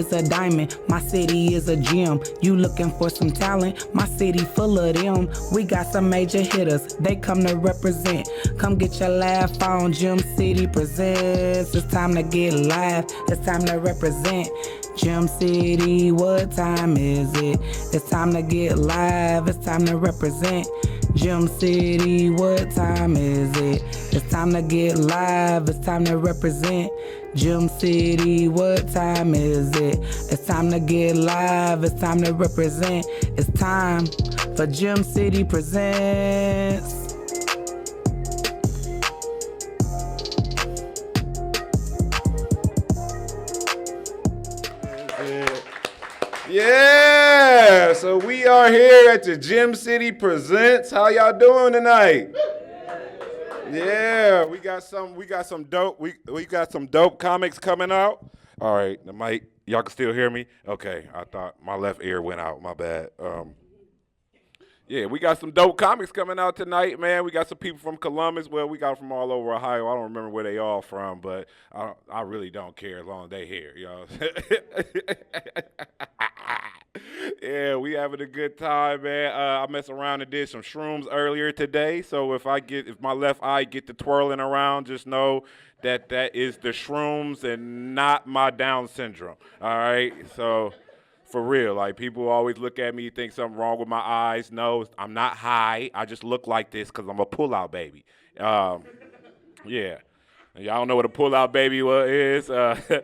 city is a diamond, my city is a gem. You looking for some talent, my city full of them. We got some major hitters, they come to represent. Come get your laugh on, Gem City presents. It's time to get live, it's time to represent. Gem City, what time is it? It's time to get live, it's time to represent. Gem City, what time is it? It's time to get live, it's time to represent. Gem City, what time is it? It's time to get live, it's time to represent. It's time for Gem City Presents. Yeah, so we are here at the Gem City Presents. How y'all doing tonight? Yeah, we got some dope comics coming out. All right, the mic, y'all can still hear me? Okay, I thought my left ear went out, my bad. Yeah, we got some dope comics coming out tonight, man. We got some people from Columbus. Well, we got from all over Ohio. I don't remember where they all from, but I really don't care as long as they here, you know. Yeah, we having a good time, man. I messed around and did some shrooms earlier today, so if my left eye get to twirling around, just know that is the shrooms and not my Down syndrome. All right, so. For real, like people always look at me, think something wrong with my eyes. No, I'm not high. I just look like this because I'm a pull-out baby. Yeah. Y'all don't know what a pull-out baby is. What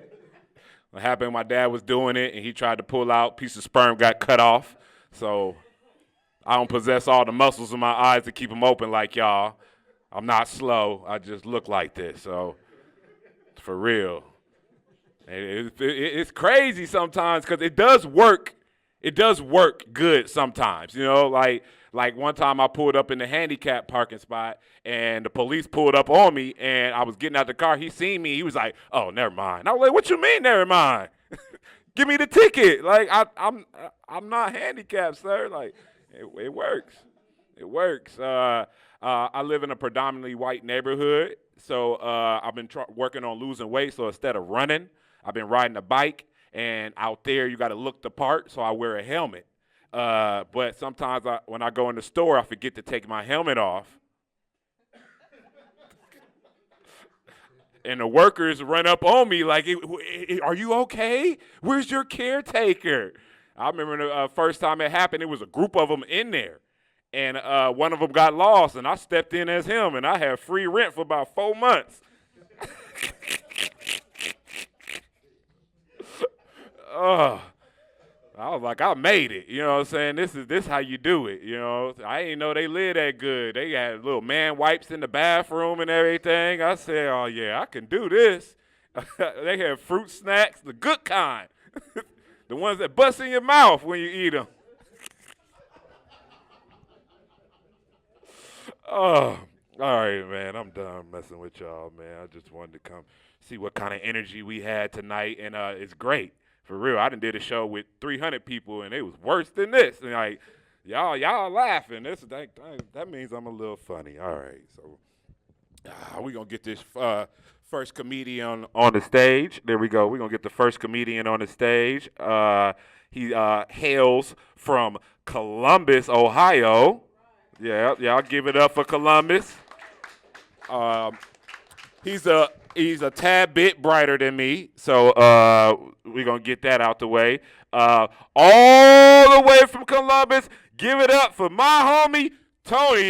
happened, my dad was doing it, and he tried to pull out. Piece of sperm got cut off. So I don't possess all the muscles in my eyes to keep them open like y'all. I'm not slow. I just look like this. So for real. It's crazy sometimes because it does work. It does work good sometimes, you know. Like one time I pulled up in the handicap parking spot and the police pulled up on me and I was getting out the car. He seen me. He was like, "Oh, never mind." I was like, "What you mean, never mind? Give me the ticket." Like I'm not handicapped, sir. Like it works. It works. I live in a predominantly white neighborhood, so I've been working on losing weight. So instead of running, I've been riding a bike, and out there you got to look the part, so I wear a helmet. But sometimes when I go in the store, I forget to take my helmet off. And the workers run up on me like, "Are you okay? Where's your caretaker?" I remember the first time it happened, it was a group of them in there. And one of them got lost, and I stepped in as him, and I had free rent for about 4 months. I was like, I made it. You know what I'm saying? This how you do it. You know, I didn't know they live that good. They had little man wipes in the bathroom and everything. I said, oh yeah, I can do this. They had fruit snacks, the good kind, the ones that bust in your mouth when you eat them. Oh, all right, man. I'm done messing with y'all, man. I just wanted to come see what kind of energy we had tonight, and it's great. For real, I done did a show with 300 people, and it was worse than this. And like, y'all laughing. That means I'm a little funny. All right, so we gonna get this first comedian on the stage. There we go. We're gonna get the first comedian on the stage. He hails from Columbus, Ohio. Yeah, y'all give it up for Columbus. He's a tad bit brighter than me, so we're going to get that out the way. All the way from Columbus, give it up for my homie, Tony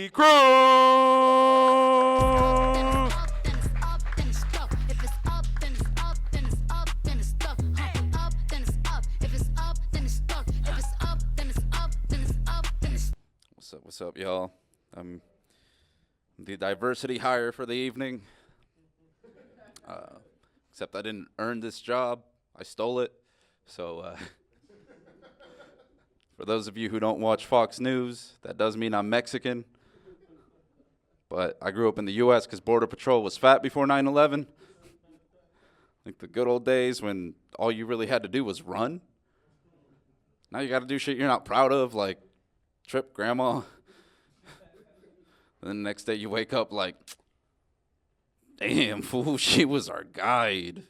Cruz. What's up, y'all? I'm the diversity hire for the evening. Except I didn't earn this job. I stole it. So for those of you who don't watch Fox News, that does mean I'm Mexican. But I grew up in the U.S. because Border Patrol was fat before 9/11. Like the good old days when all you really had to do was run. Now you got to do shit you're not proud of, like trip grandma. And then the next day you wake up like, damn, fool, she was our guide.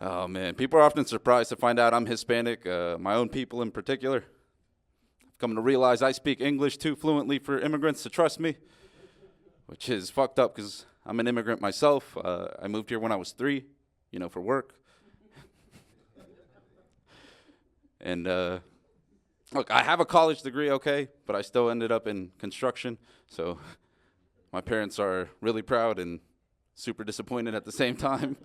Oh, man. People are often surprised to find out I'm Hispanic, my own people in particular. I've come to realize I speak English too fluently for immigrants to trust me, which is fucked up because I'm an immigrant myself. I moved here when I was 3, for work. And, look, I have a college degree, okay, but I still ended up in construction. So my parents are really proud and super disappointed at the same time.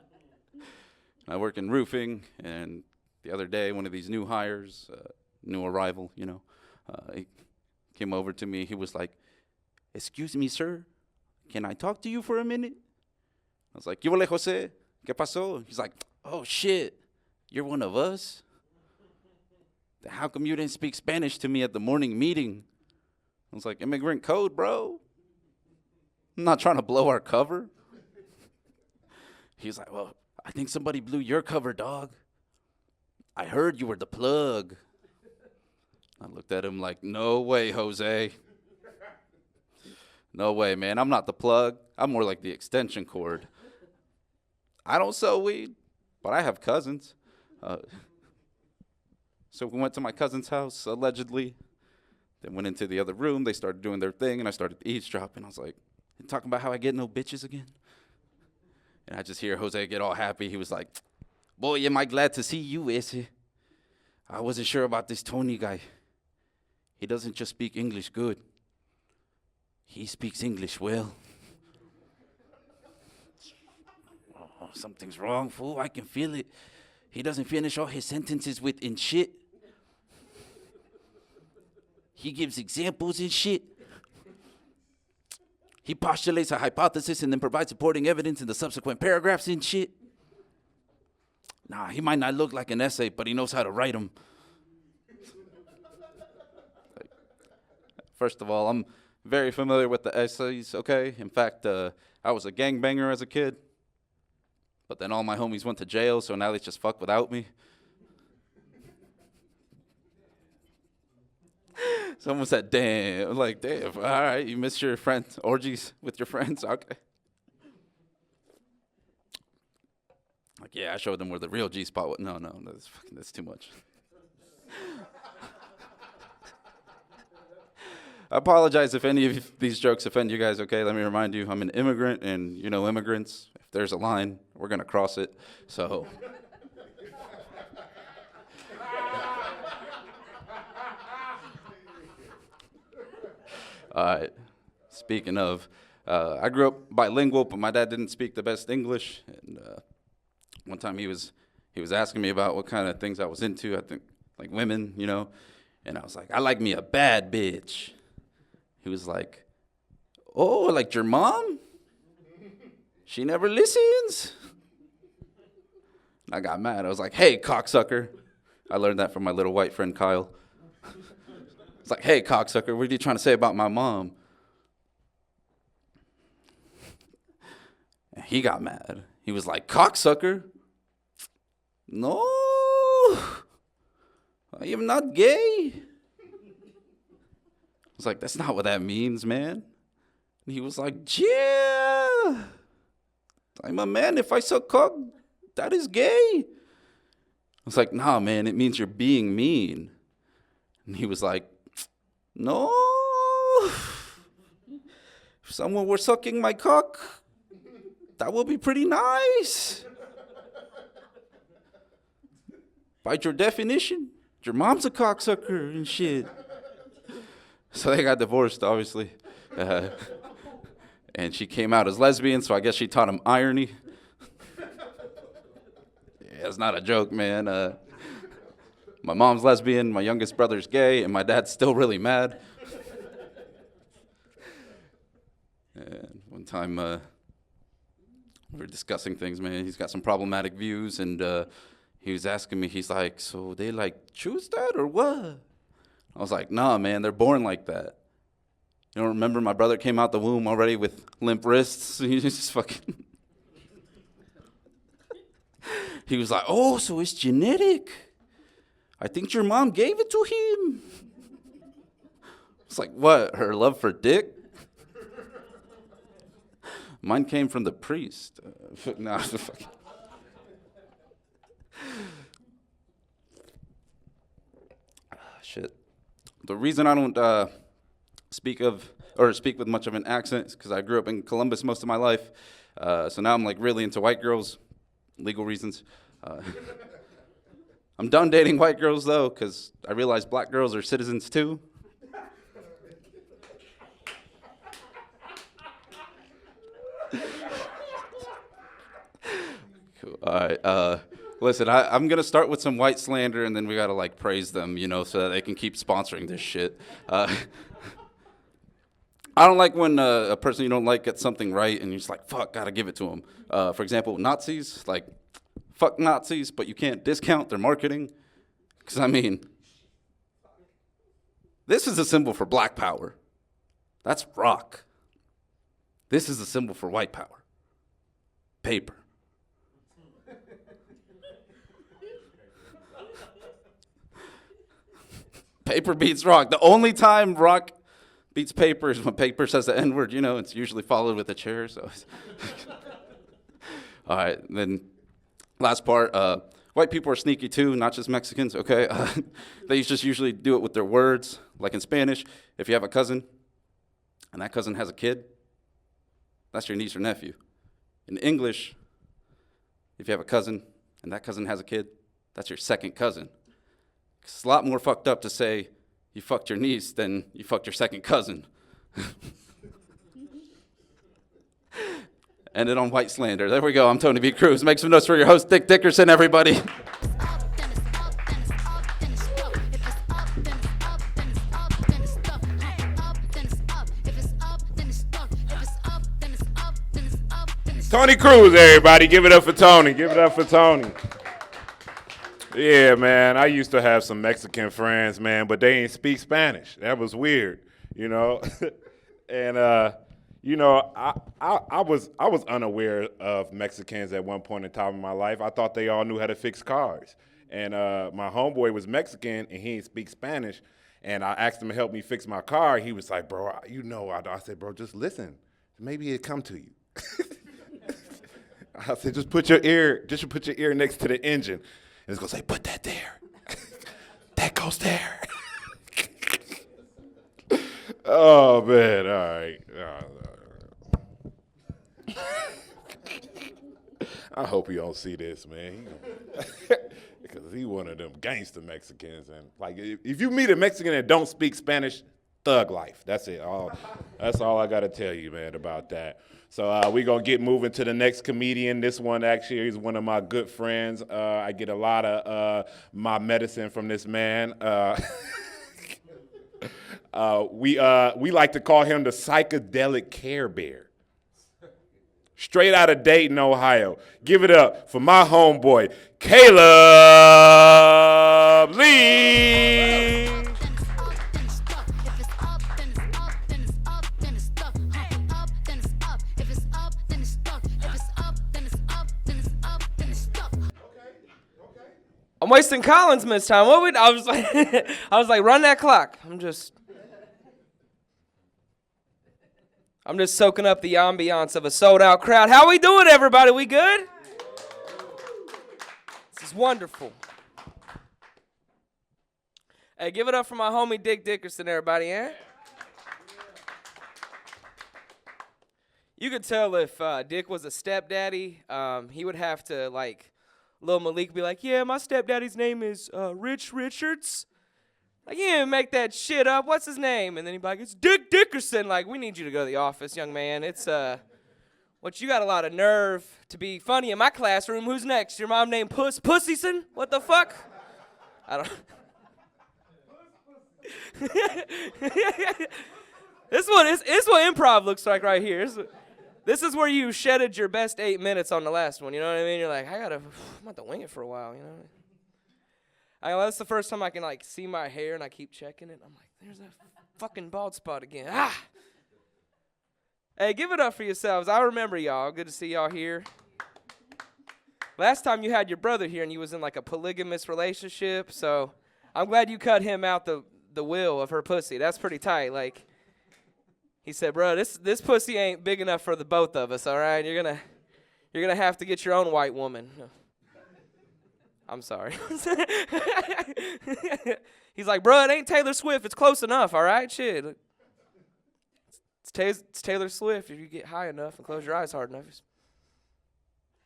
I work in roofing, and the other day, one of these new hires, new arrival, he came over to me. He was like, "Excuse me, sir, can I talk to you for a minute?" I was like, "¿Qué huele, Jose? ¿Qué pasó?" He's like, "Oh, shit, you're one of us? How come you didn't speak Spanish to me at the morning meeting?" I was like, "Immigrant code, bro. I'm not trying to blow our cover." He's like, "Well, I think somebody blew your cover, dog. I heard you were the plug." I looked at him like, "No way, Jose. No way, man. I'm not the plug. I'm more like the extension cord. I don't sell weed, but I have cousins." So we went to my cousin's house, allegedly. Then went into the other room. They started doing their thing, and I started eavesdropping. I was like, "You talking about how I get no bitches again?" And I just hear Jose get all happy. He was like, "Boy, am I glad to see you, ese. I wasn't sure about this Tony guy. He doesn't just speak English good. He speaks English well." "Oh, something's wrong, fool. I can feel it. He doesn't finish all his sentences with "in shit." He gives examples and shit. He postulates a hypothesis and then provides supporting evidence in the subsequent paragraphs and shit. Nah, he might not look like an essay, but he knows how to write them." First of all, I'm very familiar with the essays, okay? In fact, I was a gangbanger as a kid. But then all my homies went to jail, so now they just fuck without me. Someone said, "Damn." I'm like, "Damn, all right, you missed your friends, orgies with your friends, okay." Like, yeah, I showed them where the real G spot was. No, that's too much. I apologize if any of these jokes offend you guys, okay? Let me remind you, I'm an immigrant, and immigrants, if there's a line, we're going to cross it, so. All right, speaking of, I grew up bilingual, but my dad didn't speak the best English, and one time he was asking me about what kind of things I was into, I think, like women, and I was like, "I like me a bad bitch." He was like, "Oh, like your mom? She never listens?" And I got mad. I was like, "Hey, cocksucker." I learned that from my little white friend, Kyle. It's like, "Hey, cocksucker, what are you trying to say about my mom?" And he got mad. He was like, "Cocksucker? No, I am not gay." I was like, "That's not what that means, man." And he was like, "Yeah, I'm a man. If I suck cock, that is gay." I was like, "Nah, man, it means you're being mean." And he was like, "No, if someone were sucking my cock, that would be pretty nice. By your definition, your mom's a cocksucker and shit." So they got divorced, obviously. And she came out as lesbian, so I guess she taught him irony. Yeah, it's not a joke, man. My mom's lesbian, my youngest brother's gay, and my dad's still really mad. And one time, we were discussing things, man. He's got some problematic views, and he was asking me, he's like, "So they, choose that or what?" I was like, "Nah, man, they're born like that. You don't remember my brother came out the womb already with limp wrists?" He just fucking... He was like, "Oh, so it's genetic. I think your mom gave it to him." It's like, what, her love for dick? Mine came from the priest. Nah, Shit. The reason I don't speak with much of an accent is because I grew up in Columbus most of my life. So now I'm like really into white girls, legal reasons. I'm done dating white girls though, because I realize black girls are citizens too. Cool. All right. Listen, I'm gonna start with some white slander, and then we gotta like praise them, so that they can keep sponsoring this shit. I don't like when a person you don't like gets something right, and you're just like, fuck, gotta give it to them. For example, Nazis, like, fuck Nazis, but you can't discount their marketing. Because, I mean, this is a symbol for black power. That's rock. This is a symbol for white power. Paper. Paper beats rock. The only time rock beats paper is when paper says the N-word, it's usually followed with a chair. So, all right, then last part. White people are sneaky too, not just Mexicans, okay? They just usually do it with their words. Like in Spanish, if you have a cousin and that cousin has a kid, that's your niece or nephew. In English, if you have a cousin and that cousin has a kid, that's your second cousin. It's a lot more fucked up to say you fucked your niece than you fucked your second cousin. Ended on white slander. There we go. I'm Tony B. Cruz. Make some notes for your host, Dickerson, everybody. Tony Cruz, everybody. Give it up for Tony. Give it up for Tony. Yeah, man. I used to have some Mexican friends, man, but they ain't speak Spanish. That was weird, And I was unaware of Mexicans at one point in time in my life. I thought they all knew how to fix cars. And my homeboy was Mexican, and he didn't speak Spanish. And I asked him to help me fix my car. He was like, bro, I said, bro, just listen. Maybe it'll come to you. I said, just put your ear next to the engine. And it's going to say, put that there. That goes there. Oh, man, all right. I hope he don't see this, man. Because he one of them gangster Mexicans. And like, if you meet a Mexican that don't speak Spanish, thug life. That's it. That's all I got to tell you, man, about that. So we're going to get moving to the next comedian. This one actually is one of my good friends. I get a lot of my medicine from this man. We like to call him the psychedelic Care Bear. Straight out of Dayton, Ohio. Give it up for my homeboy, Calep Lee. I'm wasting Collins' miss time. I was like, run that clock. I'm just soaking up the ambiance of a sold-out crowd. How we doing, everybody? We good? This is wonderful. Hey, give it up for my homie Dick Dickerson, everybody, eh? You could tell if Dick was a stepdaddy, he would have to, like, Lil Malik be like, yeah, my stepdaddy's name is Rich Richards. Like, you didn't make that shit up. What's his name? And then he'd be like, it's Dick Dickerson. Like, we need you to go to the office, young man. It's, you got a lot of nerve to be funny in my classroom. Who's next? Your mom named Pussyson? What the fuck? I don't. This is what improv looks like right here. This is where you shedded your best 8 minutes on the last one. You know what I mean? You're like, I'm about to wing it for a while, you know? That's the first time I can, like, see my hair, and I keep checking it. I'm like, there's that fucking bald spot again. Ah! Hey, give it up for yourselves. I remember y'all. Good to see y'all here. Last time you had your brother here, and you was in, like, a polygamous relationship, so I'm glad you cut him out the will of her pussy. That's pretty tight. Like, he said, bro, this pussy ain't big enough for the both of us, all right? You're gonna have to get your own white woman. I'm sorry. He's like, bro, it ain't Taylor Swift. It's close enough, all right? Shit. It's Taylor Swift if you get high enough and close your eyes hard enough.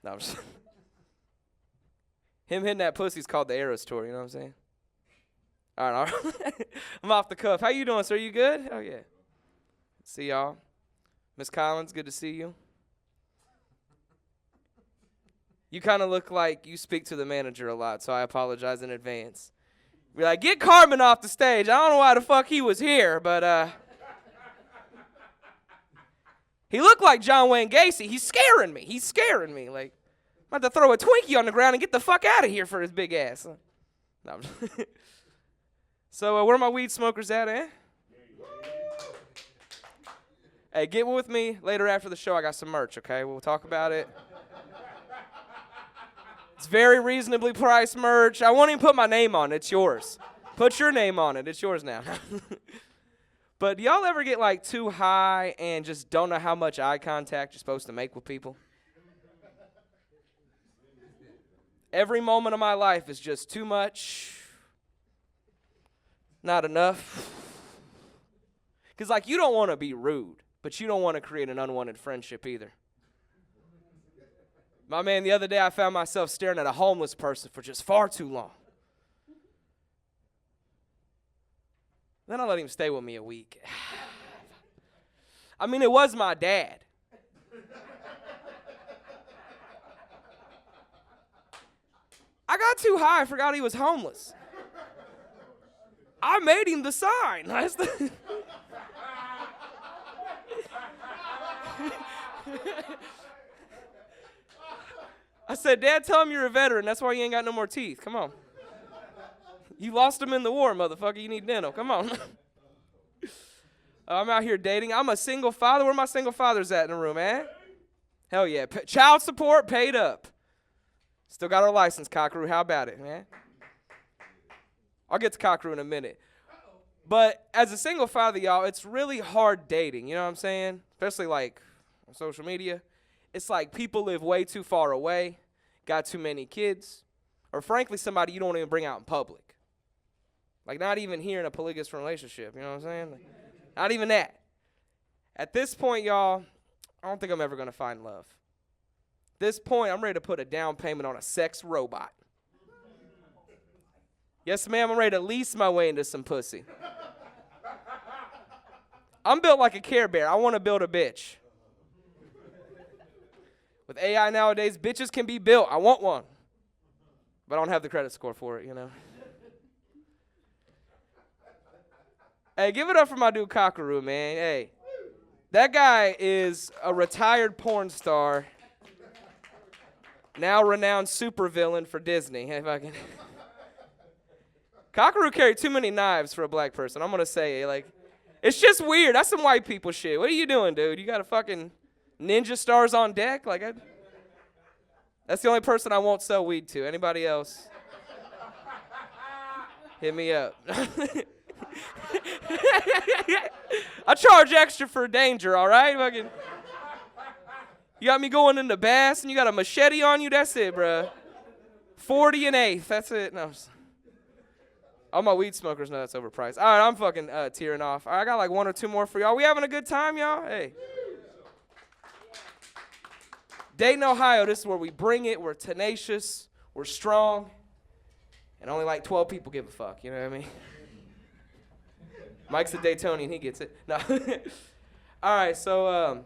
No, I'm just him hitting that pussy's called the Eras Tour, you know what I'm saying? All right. I'm off the cuff. How you doing, sir? You good? Oh, yeah. See y'all. Miss Collins, good to see you. You kind of look like you speak to the manager a lot, so I apologize in advance. Be like, get Carmen off the stage. I don't know why the fuck he was here, but he looked like John Wayne Gacy. He's scaring me. Like, I'm about to throw a Twinkie on the ground and get the fuck out of here for his big ass. No, so where are my weed smokers at, eh? Hey, get with me later after the show. I got some merch, okay? We'll talk about it. It's very reasonably priced merch. I won't even put my name on it. It's yours. Put your name on it. It's yours now. But do y'all ever get like too high and just don't know how much eye contact you're supposed to make with people? Every moment of my life is just too much, not enough. Because like you don't want to be rude, but you don't want to create an unwanted friendship either. My man, the other day I found myself staring at a homeless person for just far too long. Then I let him stay with me a week. I mean, it was my dad. I got too high, I forgot he was homeless. I made him the sign. That's the I said, Dad, tell him you're a veteran. That's why you ain't got no more teeth. Come on. You lost them in the war, motherfucker. You need dental. Come on. I'm out here dating. I'm a single father. Where my single fathers at in the room, man? Hell yeah. Child support paid up. Still got our license, Cockarue. How about it, man? I'll get to Cockarue in a minute. But as a single father, y'all, it's really hard dating. You know what I'm saying? Especially like on social media. It's like people live way too far away, got too many kids, or frankly, somebody you don't even bring out in public. Like not even here in a polygamous relationship, you know what I'm saying? Like, not even that. At this point, y'all, I don't think I'm ever going to find love. At this point, I'm ready to put a down payment on a sex robot. Yes, ma'am, I'm ready to lease my way into some pussy. I'm built like a Care Bear. I want to build a bitch. With AI nowadays, bitches can be built. I want one. But I don't have the credit score for it, you know. Hey, give it up for my dude Cockarue, man. Hey, that guy is a retired porn star, now renowned supervillain for Disney. Hey, if I can. Cockarue carried too many knives for a black person. I'm going to say, like, it's just weird. That's some white people shit. What are you doing, dude? You got a fucking ninja stars on deck? Like, that's the only person I won't sell weed to. Anybody else? Hit me up. I charge extra for danger, all right? Fucking, you got me going into Bass and you got a machete on you? That's it, bruh. 40 an eighth. That's it. No. All my weed smokers know that's overpriced. All right, I'm fucking tearing off. All right, I got like one or two more for y'all. We having a good time, y'all? Hey. Dayton, Ohio, this is where we bring it. We're tenacious. We're strong. And only like 12 people give a fuck. You know what I mean? Mike's a Daytonian. He gets it. No. All right, so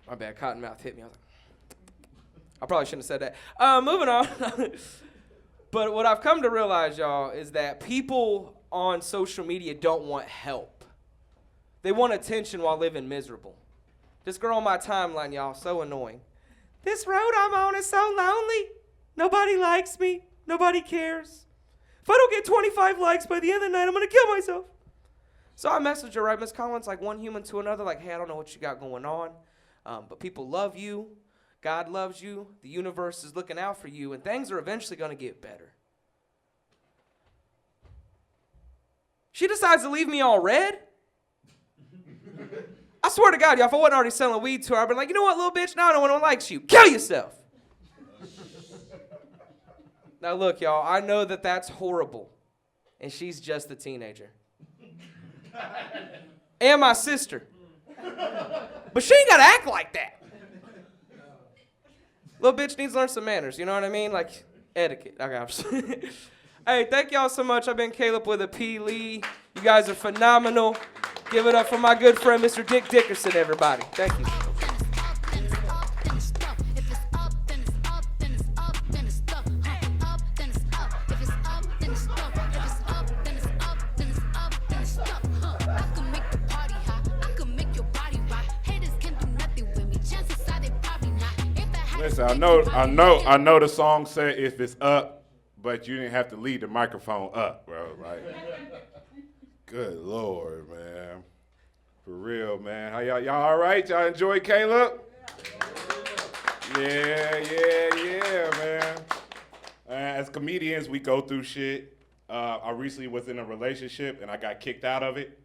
my bad. Cottonmouth hit me. I was like, I probably shouldn't have said that. Moving on. But what I've come to realize, y'all, is that people on social media don't want help. They want attention while living miserable. This girl on my timeline, y'all, so annoying. This road I'm on is so lonely. Nobody likes me. Nobody cares. If I don't get 25 likes by the end of the night, I'm going to kill myself. So I messaged her, right, Miss Collins, like one human to another, like, hey, I don't know what you got going on, but people love you. God loves you. The universe is looking out for you, and things are eventually going to get better. She decides to leave me all red. I swear to God, y'all, if I wasn't already selling weed to her, I'd be like, you know what, little bitch? Now no one likes you. Kill yourself. Now look, y'all, I know that that's horrible, and she's just a teenager. And my sister. But she ain't gotta act like that. Little bitch needs to learn some manners, you know what I mean? Like, etiquette. Okay, hey, thank y'all so much. I've been Caleb with a P. Lee. You guys are phenomenal. Give it up for my good friend, Mr. Dick Dickerson, everybody. Thank you. Listen, I know the song said if it's up, but you didn't have to leave the microphone up, bro. Like, good Lord, man. For real, man. How y'all all right? Y'all enjoy Caleb? Yeah, man. As comedians, we go through shit. I recently was in a relationship and I got kicked out of it.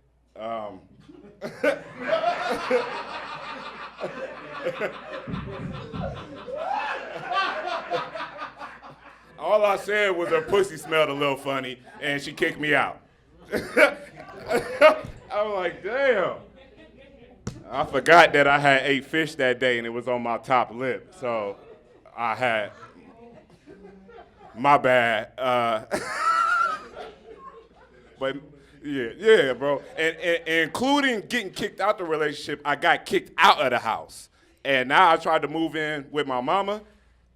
All I said was her pussy smelled a little funny, and she kicked me out. I was like, damn. I forgot that I had ate fish that day, and it was on my top lip, so I had, my bad. But yeah, bro. And including getting kicked out the relationship, I got kicked out of the house. And now I tried to move in with my mama,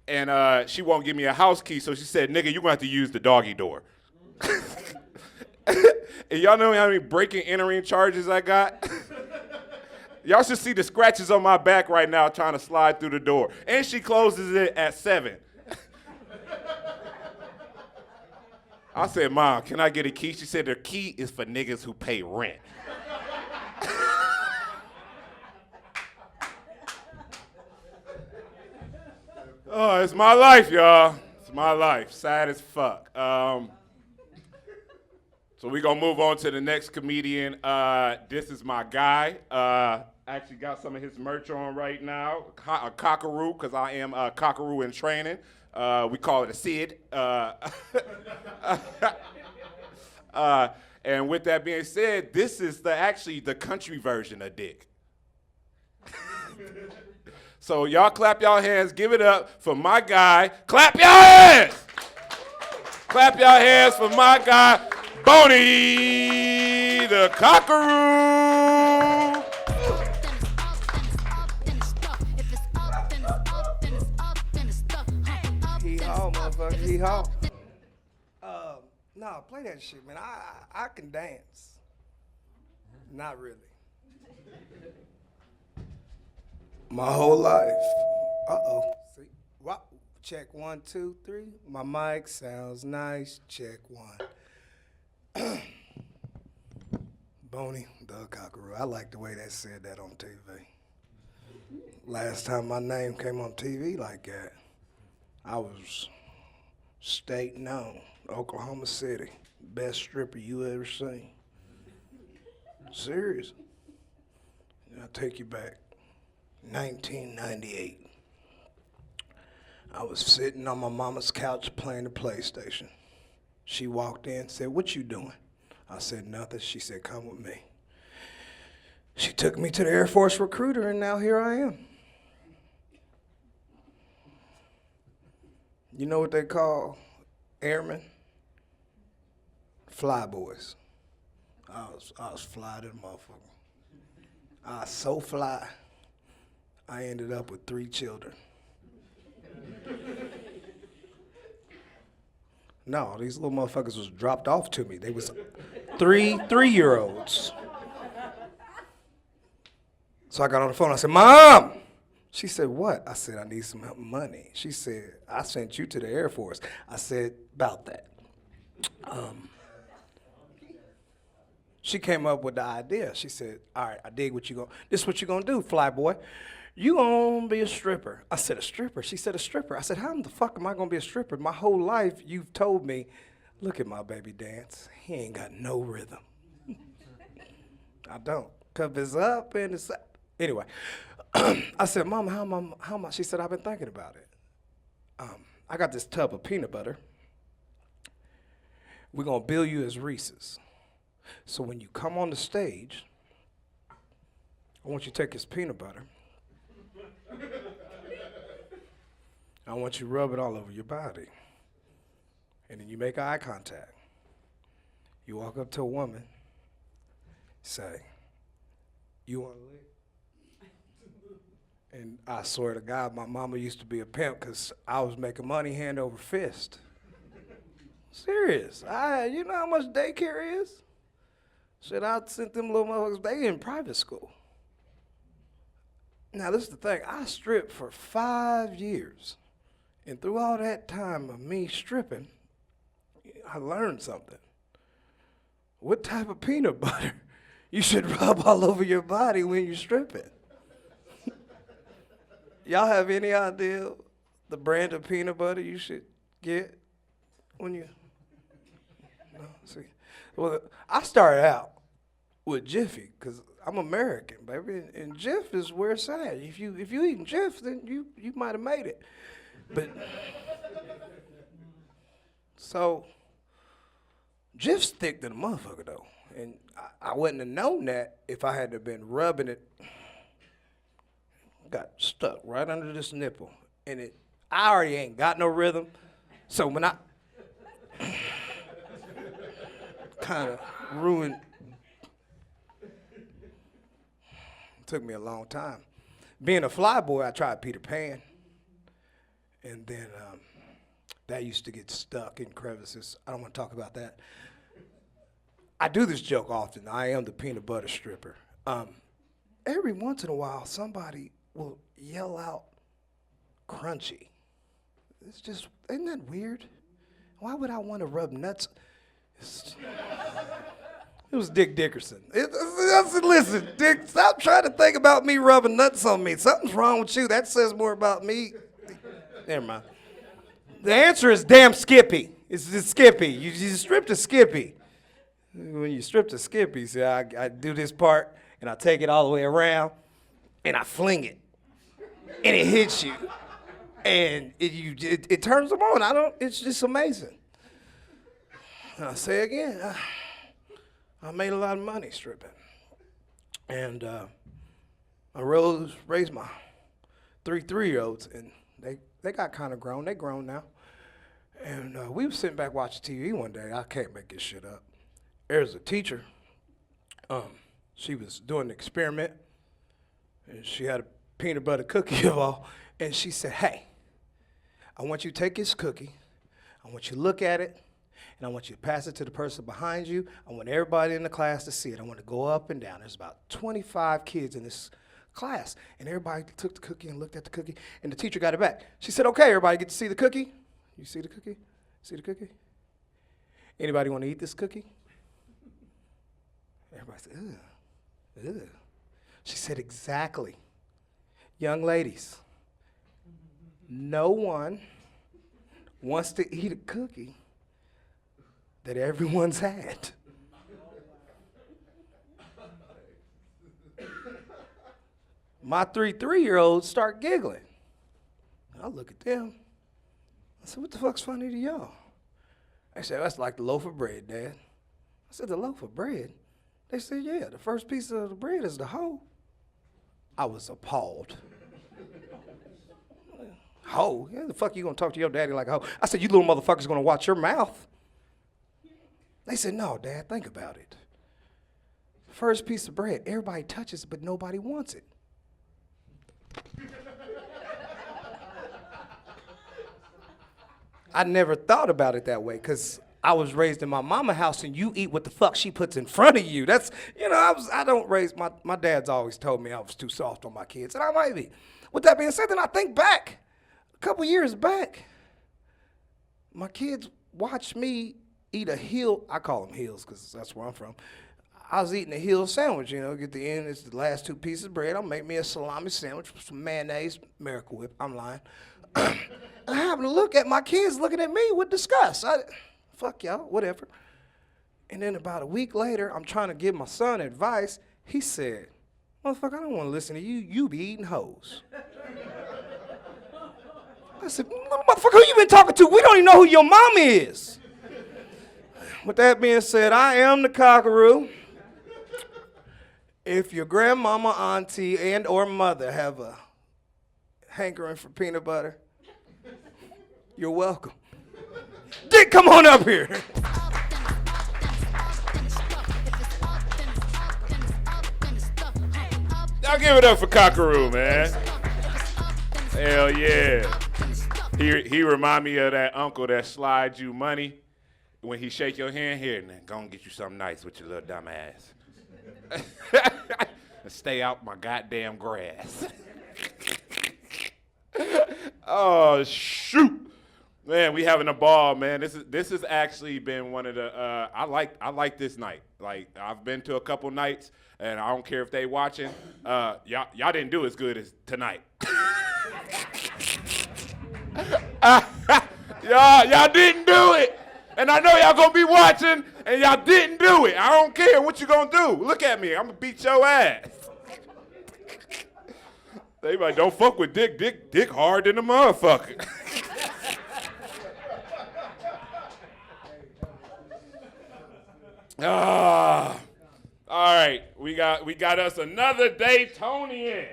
and she won't give me a house key, so she said, nigga, you're going to have to use the doggy door. And y'all know how many breaking entering charges I got? Y'all should see the scratches on my back right now trying to slide through the door. And she closes it at 7. I said, Mom, can I get a key? She said, the key is for niggas who pay rent. Oh, it's my life, y'all. It's my life. Sad as fuck. So we're going to move on to the next comedian. This is my guy. Actually got some of his merch on right now. A cockaroo, because I am a cockaroo in training. We call it a Sid. And with that being said, this is actually the country version of Dick. So y'all clap y'all hands, give it up for my guy. Clap y'all hands! Clap y'all hands for my guy, Boney the Cockarue. Hee-haw, motherfucker, hee-haw. No, play that shit, man. I can dance. Not really. My whole life. Uh-oh. See? What? Check 1, 2, 3. My mic sounds nice. Check 1. Boney the Cockarue. I like the way they said that on TV. Last time my name came on TV like that, I was state known, Oklahoma City, best stripper you ever seen. Serious. I'll take you back. 1998. I was sitting on my mama's couch playing the PlayStation. She walked in and said, "What you doing?" I said, "Nothing." She said, "Come with me." She took me to the Air Force recruiter, and now here I am. You know what they call airmen? Fly boys. I was fly to the motherfucker. I was so fly, I ended up with 3 children. No, these little motherfuckers was dropped off to me. They was 3-year-olds. So I got on the phone, I said, "Mom!" She said, "What?" I said, "I need some money." She said, "I sent you to the Air Force." I said, "About that." She came up with the idea. She said, "All right, I dig what this is what you gonna do, fly boy. You gonna be a stripper." I said, "A stripper?" She said, "A stripper." I said, "How the fuck am I gonna be a stripper? My whole life you've told me, look at my baby dance. He ain't got no rhythm." I don't. Cause it's up and it's up. Anyway, I said, "Mama, how am I?" She said, "I've been thinking about it. I got this tub of peanut butter. We're going to bill you as Reese's. So when you come on the stage, I want you to take his peanut butter. I want you to rub it all over your body. And then you make eye contact. You walk up to a woman, say, you want to lick? And I swear to God, my mama used to be a pimp because I was making money hand over fist. Serious. You know how much daycare is? Shit, I sent them little motherfuckers, they in private school. Now, this is the thing. I stripped for 5 years. And through all that time of me stripping, I learned something. What type of peanut butter you should rub all over your body when you're stripping? Y'all have any idea the brand of peanut butter you should get when you? No, see. Well, I started out with Jiffy because I'm American, baby, and Jif is where it's at. If you eating Jif, then you might have made it. But so Jif's thick than a motherfucker though, and I wouldn't have known that if I hadn't been rubbing it. Got stuck right under this nipple, and I already ain't got no rhythm. So when I kind of ruined, it took me a long time. Being a fly boy, I tried Peter Pan, and then that used to get stuck in crevices. I don't want to talk about that. I do this joke often. I am the peanut butter stripper. Every once in a while, somebody will yell out crunchy. It's just, isn't that weird? Why would I want to rub nuts? It was Dick Dickerson. Listen, Dick, stop trying to think about me rubbing nuts on me. Something's wrong with you. That says more about me. Never mind. The answer is damn Skippy. It's Skippy. You strip the Skippy. When you strip the Skippy, see, I do this part, and I take it all the way around, and I fling it. And it hits you, and it turns them on. It's just amazing. And I say again, I made a lot of money stripping, and I raised my three-year-olds, and they got kind of grown. They grown now, and we were sitting back watching TV one day. I can't make this shit up. There's a teacher. She was doing an experiment, and she had a peanut butter cookie of all, and she said, hey, I want you to take this cookie, I want you to look at it, and I want you to pass it to the person behind you. I want everybody in the class to see it. I want to go up and down. There's about 25 kids in this class, and everybody took the cookie and looked at the cookie, and the teacher got it back. She said, okay, everybody get to see the cookie? You see the cookie? See the cookie? Anybody want to eat this cookie? Everybody said, ugh, ugh. She said, exactly. Young ladies, no one wants to eat a cookie that everyone's had. My three-year-olds start giggling. I look at them. I said, what the fuck's funny to y'all? They said, that's like the loaf of bread, Dad. I said, the loaf of bread? They said, yeah, the first piece of the bread is the hoe. I was appalled. Hoe? Yeah, the fuck you gonna talk to your daddy like a hoe? I said, you little motherfuckers gonna watch your mouth. They said, no, Dad, think about it. First piece of bread, everybody touches it, but nobody wants it. I never thought about it that way, because I was raised in my mama house, and you eat what the fuck she puts in front of you. That's, I don't raise, my dad's always told me I was too soft on my kids, and I might be. With that being said, then I think back, a couple years back, my kids watched me eat a Hill, I call them Hills because that's where I'm from. I was eating a Hill sandwich, get the end, it's the last two pieces of bread. I'll make me a salami sandwich with some mayonnaise, Miracle Whip, I'm lying. And I happened to look at my kids looking at me with disgust. Fuck y'all, whatever. And then about a week later, I'm trying to give my son advice. He said, motherfucker, I don't want to listen to you. You be eating hoes. I said, motherfucker, who you been talking to? We don't even know who your mom is. with that being said, I am the Cockarue. If your grandmama, auntie, and or mother have a hankering for peanut butter, you're welcome. Dick, come on up here. Y'all give it up for Cockarue, man. Hell yeah. He remind me of that uncle that slides you money when he shake your hand here and then go and get you something nice with your little dumb ass. And stay out my goddamn grass. Oh shoot. Man, we having a ball, man. This has actually been one of the I like this night. Like I've been to a couple nights and I don't care if they watching. Y'all didn't do as good as tonight. y'all didn't do it. And I know y'all gonna be watching and y'all didn't do it. I don't care what you gonna do. Look at me, I'm gonna beat your ass. They like, don't fuck with Dick. Dick hard than a motherfucker. All right, we got us another Daytonian.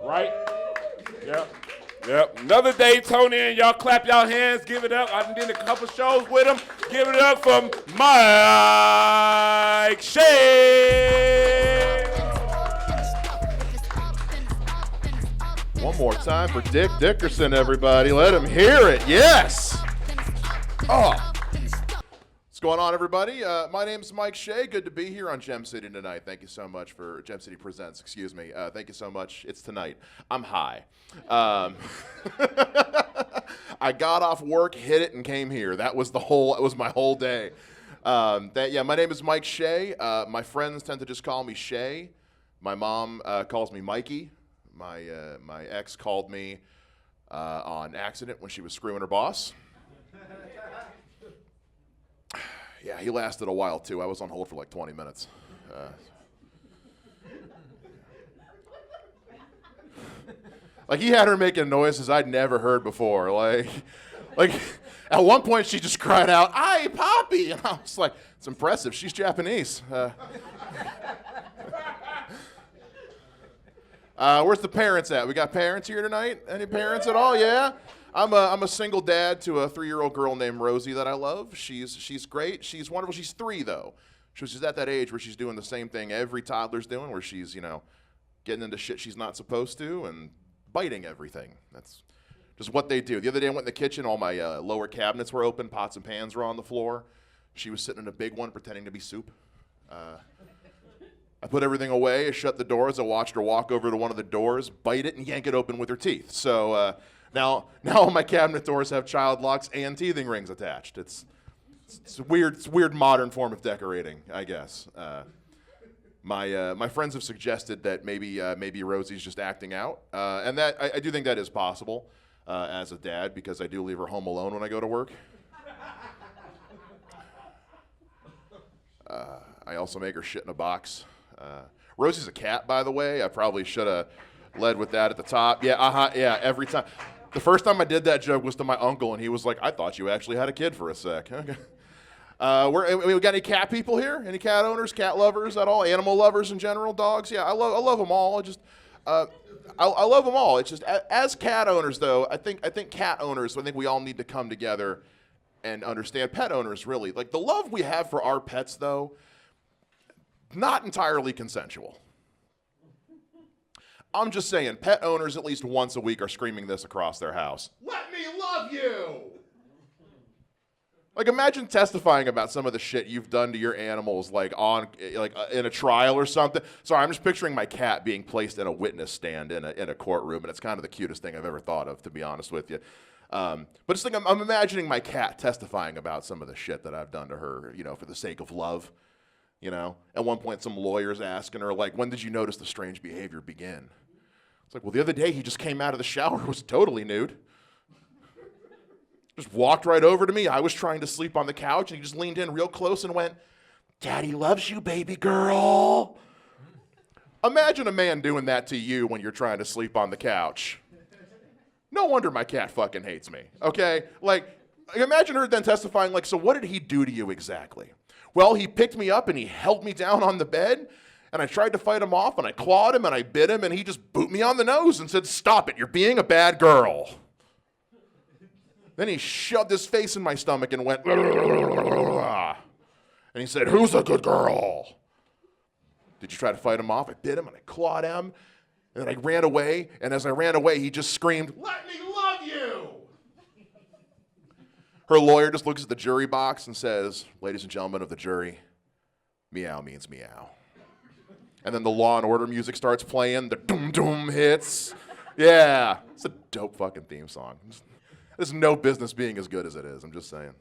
Right? Yep. Another Daytonian. Y'all clap y'all hands. Give it up. I did a couple shows with him. Give it up for Mike Shea. One more time for Dick Dickerson, everybody. Let him hear it. Yes. Oh. What's going on, everybody? My name's Mike Shea. Good to be here on Gem City tonight. Thank you so much for Gem City Presents. Excuse me. Thank you so much. It's tonight. I'm high. I got off work, hit it, and came here. That was my whole day. My name is Mike Shea. My friends tend to just call me Shea. My mom calls me Mikey. My ex called me on accident when she was screwing her boss. Yeah, he lasted a while, too. I was on hold for like 20 minutes. Like, he had her making noises I'd never heard before. Like at one point, she just cried out, "Aye, Poppy!" And I was like, it's impressive. She's Japanese. Where's the parents at? We got parents here tonight? Any parents at all? Yeah? I'm a single dad to a 3-year-old girl named Rosie that I love. She's great. She's wonderful. She's 3 though. She's at that age where she's doing the same thing every toddler's doing, where she's, getting into shit she's not supposed to and biting everything. That's just what they do. The other day I went in the kitchen, all my lower cabinets were open, pots and pans were on the floor. She was sitting in a big one pretending to be soup. I put everything away, I shut the doors, I watched her walk over to one of the doors, bite it, and yank it open with her teeth. So now all my cabinet doors have child locks and teething rings attached. It's a weird modern form of decorating, I guess. My friends have suggested that maybe Rosie's just acting out, and that I do think that is possible as a dad, because I do leave her home alone when I go to work. I also make her shit in a box. Rosie's a cat, by the way. I probably should have led with that at the top. Yeah, every time. The first time I did that joke was to my uncle, and he was like, "I thought you actually had a kid for a sec." Okay. We got any cat people here? Any cat owners, cat lovers at all? Animal lovers in general, dogs? Yeah, I love them all. I love them all. It's just as cat owners, though, I think cat owners, I think we all need to come together and understand pet owners, really. Like, the love we have for our pets, though, not entirely consensual. I'm just saying, pet owners at least once a week are screaming this across their house. Let me love you! Like, imagine testifying about some of the shit you've done to your animals, like in a trial or something. Sorry, I'm just picturing my cat being placed in a witness stand in a courtroom, and it's kind of the cutest thing I've ever thought of, to be honest with you. But just think, I'm imagining my cat testifying about some of the shit that I've done to her, for the sake of love. At one point, some lawyer's asking her, like, when did you notice the strange behavior begin? It's like, well, the other day he just came out of the shower, was totally nude. Just walked right over to me. I was trying to sleep on the couch, and he just leaned in real close and went, "Daddy loves you, baby girl." Imagine a man doing that to you when you're trying to sleep on the couch. No wonder my cat fucking hates me, okay? Like, Imagine her then testifying, like, so what did he do to you exactly? Well, he picked me up and he held me down on the bed, and I tried to fight him off, and I clawed him and I bit him, and he just boot me on the nose and said, "Stop it, you're being a bad girl." Then he shoved his face in my stomach and went, and he said, "Who's a good girl?" Did you try to fight him off? I bit him and I clawed him, and then I ran away, and as I ran away, he just screamed, "Let me love you!" Her lawyer just looks at the jury box and says, "Ladies and gentlemen of the jury, meow means meow." And then the Law and Order music starts playing, the doom-doom hits. Yeah, it's a dope fucking theme song. There's no business being as good as it is, I'm just saying.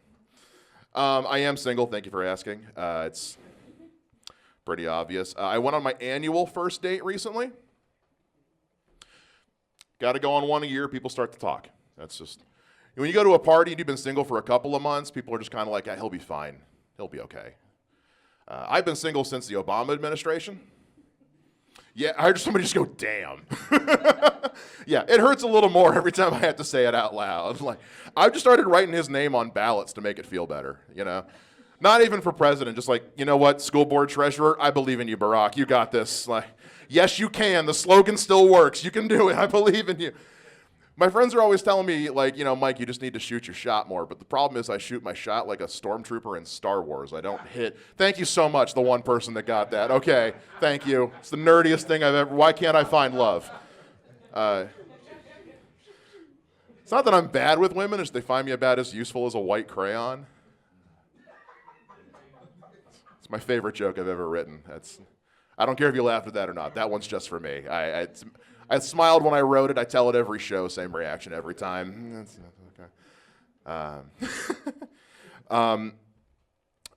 I am single, thank you for asking. It's pretty obvious. I went on my annual first date recently. Got to go on one a year, people start to talk. That's just, when you go to a party and you've been single for a couple of months, people are just kind of like, he'll be fine, he'll be okay. I've been single since the Obama administration. Yeah, I heard somebody just go, "Damn." Yeah, it hurts a little more every time I have to say it out loud. Like, I've just started writing his name on ballots to make it feel better, you know? Not even for president, just like, you know what, school board treasurer, I believe in you, Barack. You got this. Like, yes, you can. The slogan still works. You can do it. I believe in you. My friends are always telling me, like, you know, "Mike, you just need to shoot your shot more." But the problem is I shoot my shot like a stormtrooper in Star Wars. I don't hit. Thank you so much, the one person that got that. Okay, thank you. It's the nerdiest thing I've ever. Why can't I find love? It's not that I'm bad with women. It's they find me about as useful as a white crayon. It's my favorite joke I've ever written. I don't care if you laughed at that or not. That one's just for me. I smiled when I wrote it. I tell it every show, same reaction every time. Okay.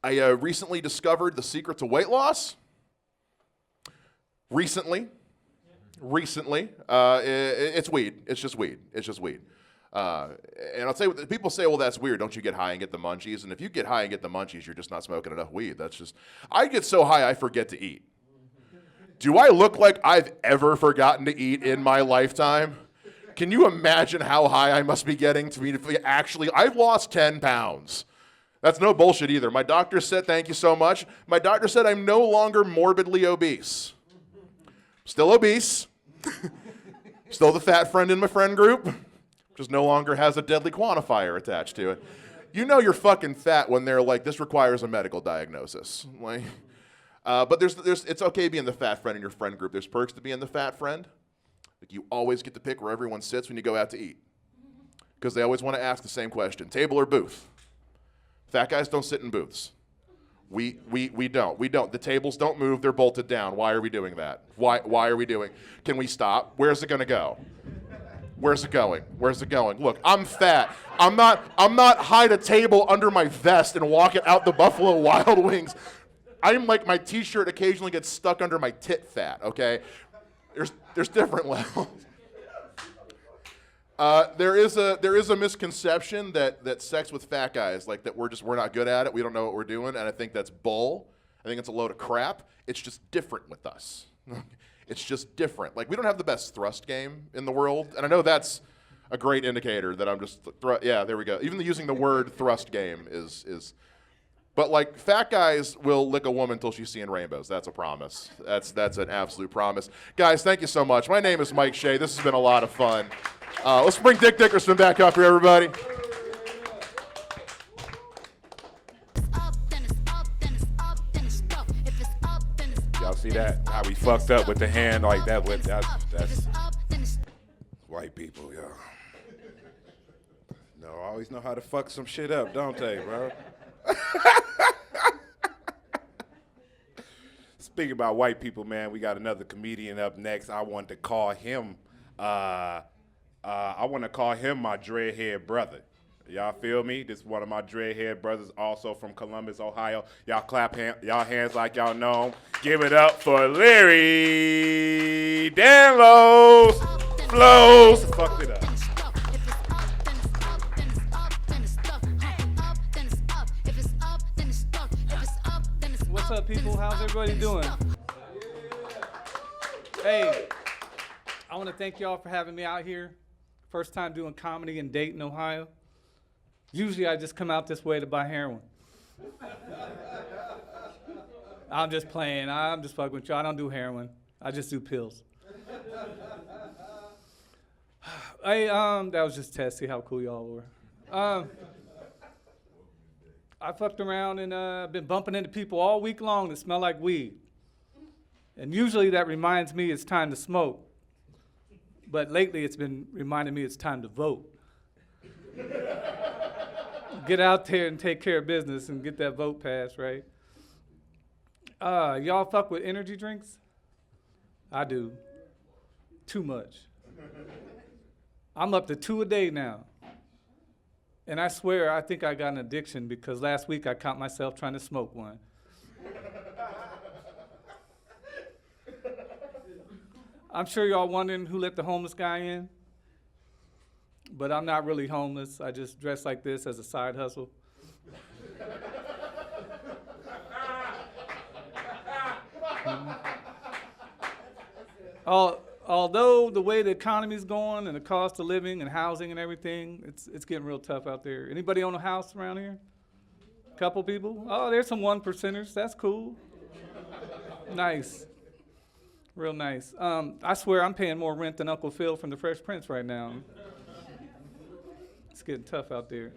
I recently discovered the secret to weight loss. Recently. It's weed. It's just weed. And I'll say, people say, "Well, that's weird. Don't you get high and get the munchies?" And if you get high and get the munchies, you're just not smoking enough weed. I get so high I forget to eat. Do I look like I've ever forgotten to eat in my lifetime? Can you imagine how high I must be getting to me to actually, I've lost 10 pounds. That's no bullshit either. My doctor said, thank you so much. My doctor said I'm no longer morbidly obese. Still obese. Still the fat friend in my friend group. Just no longer has a deadly quantifier attached to it. You know you're fucking fat when they're like, "This requires a medical diagnosis." Like, but it's okay being the fat friend in your friend group. There's perks to being the fat friend. Like, you always get to pick where everyone sits when you go out to eat. Because they always want to ask the same question, table or booth? Fat guys don't sit in booths. We don't. The tables don't move, they're bolted down. Why are we doing that? Why are we doing? Can we stop? Where's it gonna go? Where's it going? Where's it going? Look, I'm fat. I'm not hide a table under my vest and walking out the Buffalo Wild Wings. I'm like, my t-shirt occasionally gets stuck under my tit fat, okay? There's different levels. There is a misconception that sex with fat guys, like that we're not good at it, we don't know what we're doing, and I think that's bull. I think it's a load of crap. It's just different with us. It's just different. Like, we don't have the best thrust game in the world, and I know that's a great indicator that I'm just, yeah, there we go. Even using the word thrust game is, but like, fat guys will lick a woman until she's seeing rainbows. That's a promise. That's an absolute promise. Guys, thank you so much. My name is Mike Shea. This has been a lot of fun. Let's bring Dick Dickerson back up here, everybody. Y'all see that? How we fucked up with the hand like that? That's white people, y'all. No, always know how to fuck some shit up, don't they, bro? Speaking about white people, man, we got another comedian up next. I want to call him my dreadhead brother. Y'all feel me? This is one of my dreadhead brothers, also from Columbus, Ohio. Y'all clap y'all hands like y'all know him. Give it up for Larry Danflows. Flows. Fucked it up. What's up, people? How's everybody doing? Hey, I want to thank y'all for having me out here. First time doing comedy in Dayton, Ohio. Usually I just come out this way to buy heroin. I'm just playing. I'm just fucking with you. I don't do heroin. I just do pills. That was just to see how cool y'all were. I fucked around and been bumping into people all week long that smell like weed. And usually that reminds me it's time to smoke. But lately it's been reminding me it's time to vote. Get out there and take care of business and get that vote passed, right? Y'all fuck with energy drinks? I do. Too much. I'm up to 2 a day now. And I swear I think I got an addiction because last week I caught myself trying to smoke one. I'm sure y'all wondering who let the homeless guy in. But I'm not really homeless. I just dress like this as a side hustle. Although the way the economy's going and the cost of living and housing and everything, it's getting real tough out there. Anybody own a house around here? Couple people? Oh, there's some 1%ers. That's cool. Nice. Real nice. I swear I'm paying more rent than Uncle Phil from the Fresh Prince right now. It's getting tough out there.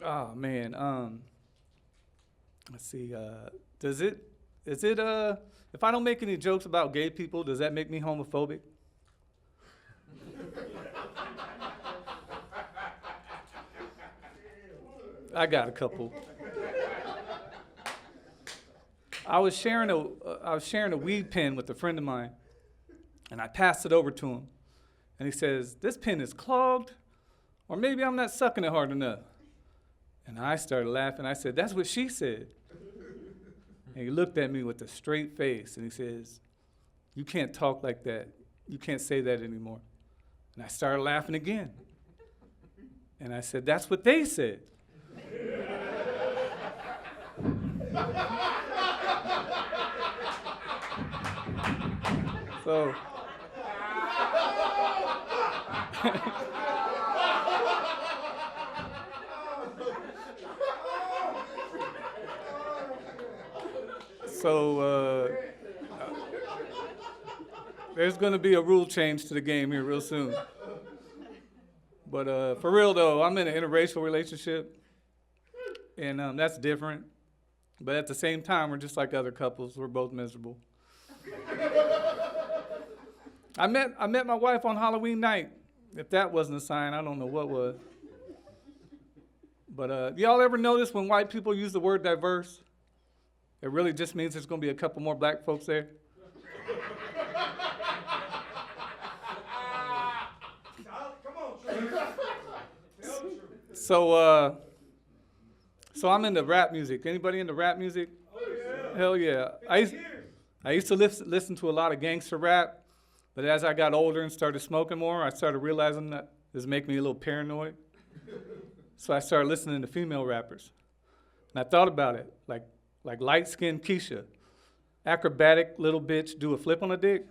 Oh man. Let's see. If I don't make any jokes about gay people, does that make me homophobic? I got a couple. I was sharing a weed pen with a friend of mine, and I passed it over to him. And he says, "This pen is clogged, or maybe I'm not sucking it hard enough." And I started laughing. I said, "That's what she said." And he looked at me with a straight face, and he says, "You can't talk like that. You can't say that anymore." And I started laughing again. And I said, "That's what they said." So, there's going to be a rule change to the game here real soon. But for real though, I'm in an interracial relationship, and that's different. But at the same time, we're just like other couples. We're both miserable. I met my wife on Halloween night. If that wasn't a sign, I don't know what was. But y'all ever notice when white people use the word diverse, it really just means there's going to be a couple more black folks there? So I'm into rap music. Anybody into rap music? Oh, yeah. Hell yeah. I used to listen to a lot of gangster rap, but as I got older and started smoking more, I started realizing that this make me a little paranoid. So I started listening to female rappers. And I thought about it, like light-skinned Keisha, acrobatic little bitch, do a flip on a dick.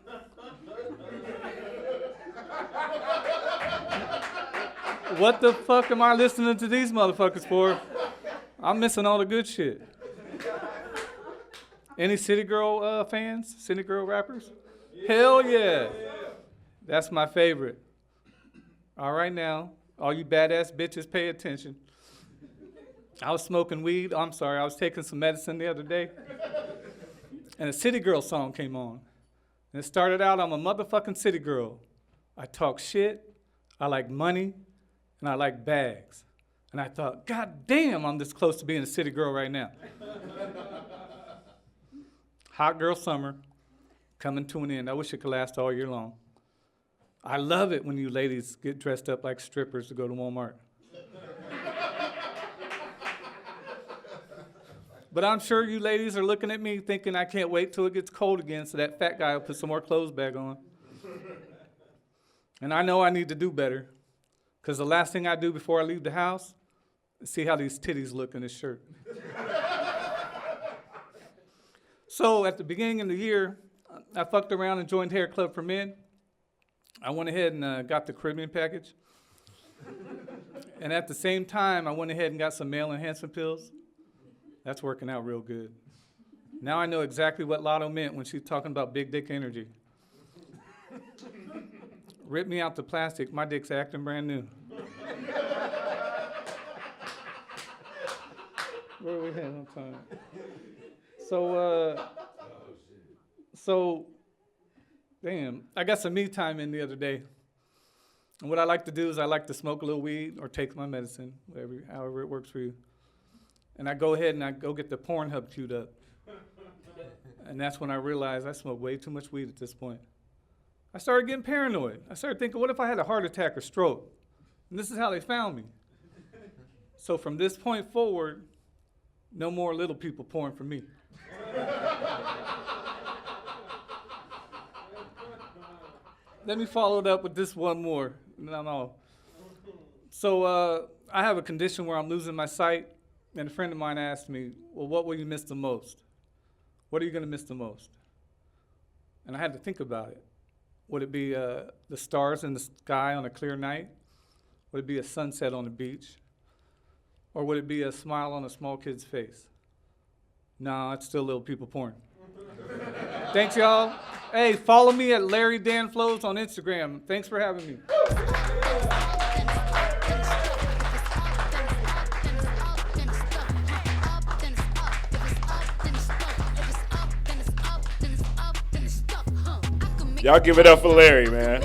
What the fuck am I listening to these motherfuckers for? I'm missing all the good shit. Any City Girl fans? City Girl rappers? Hell yeah. That's my favorite. All right now, all you badass bitches pay attention. I was smoking weed. I was taking some medicine the other day. And a City Girl song came on. And it started out, "I'm a motherfucking city girl. I talk shit, I like money, and I like bags." And I thought, God damn, I'm this close to being a city girl right now. Hot girl summer, coming to an end. I wish it could last all year long. I love it when you ladies get dressed up like strippers to go to Walmart. But I'm sure you ladies are looking at me thinking I can't wait till it gets cold again so that fat guy will put some more clothes back on. And I know I need to do better, because the last thing I do before I leave the house is see how these titties look in this shirt. So at the beginning of the year, I fucked around and joined Hair Club for Men. I went ahead and got the Caribbean package. And at the same time, I went ahead and got some male enhancement pills. That's working out real good. Now I know exactly what Lotto meant when she's talking about big dick energy. Rip me out the plastic, my dick's acting brand new. Where are we at on time? So, damn, I got some me time in the other day. And what I like to do is I like to smoke a little weed or take my medicine, however it works for you. And I go ahead and I go get the Pornhub queued up. And that's when I realized I smoke way too much weed at this point. I started getting paranoid. I started thinking, what if I had a heart attack or stroke? And this is how they found me. So from this point forward, no more little people porn for me. Let me follow it up with this one more. No. So I have a condition where I'm losing my sight, and a friend of mine asked me, well, what will you miss the most? What are you going to miss the most? And I had to think about it. Would it be the stars in the sky on a clear night? Would it be a sunset on the beach? Or would it be a smile on a small kid's face? No, it's still little people porn. Thanks, y'all. Hey, follow me at Larry Danflows on Instagram. Thanks for having me. Y'all give it up for Larry, man.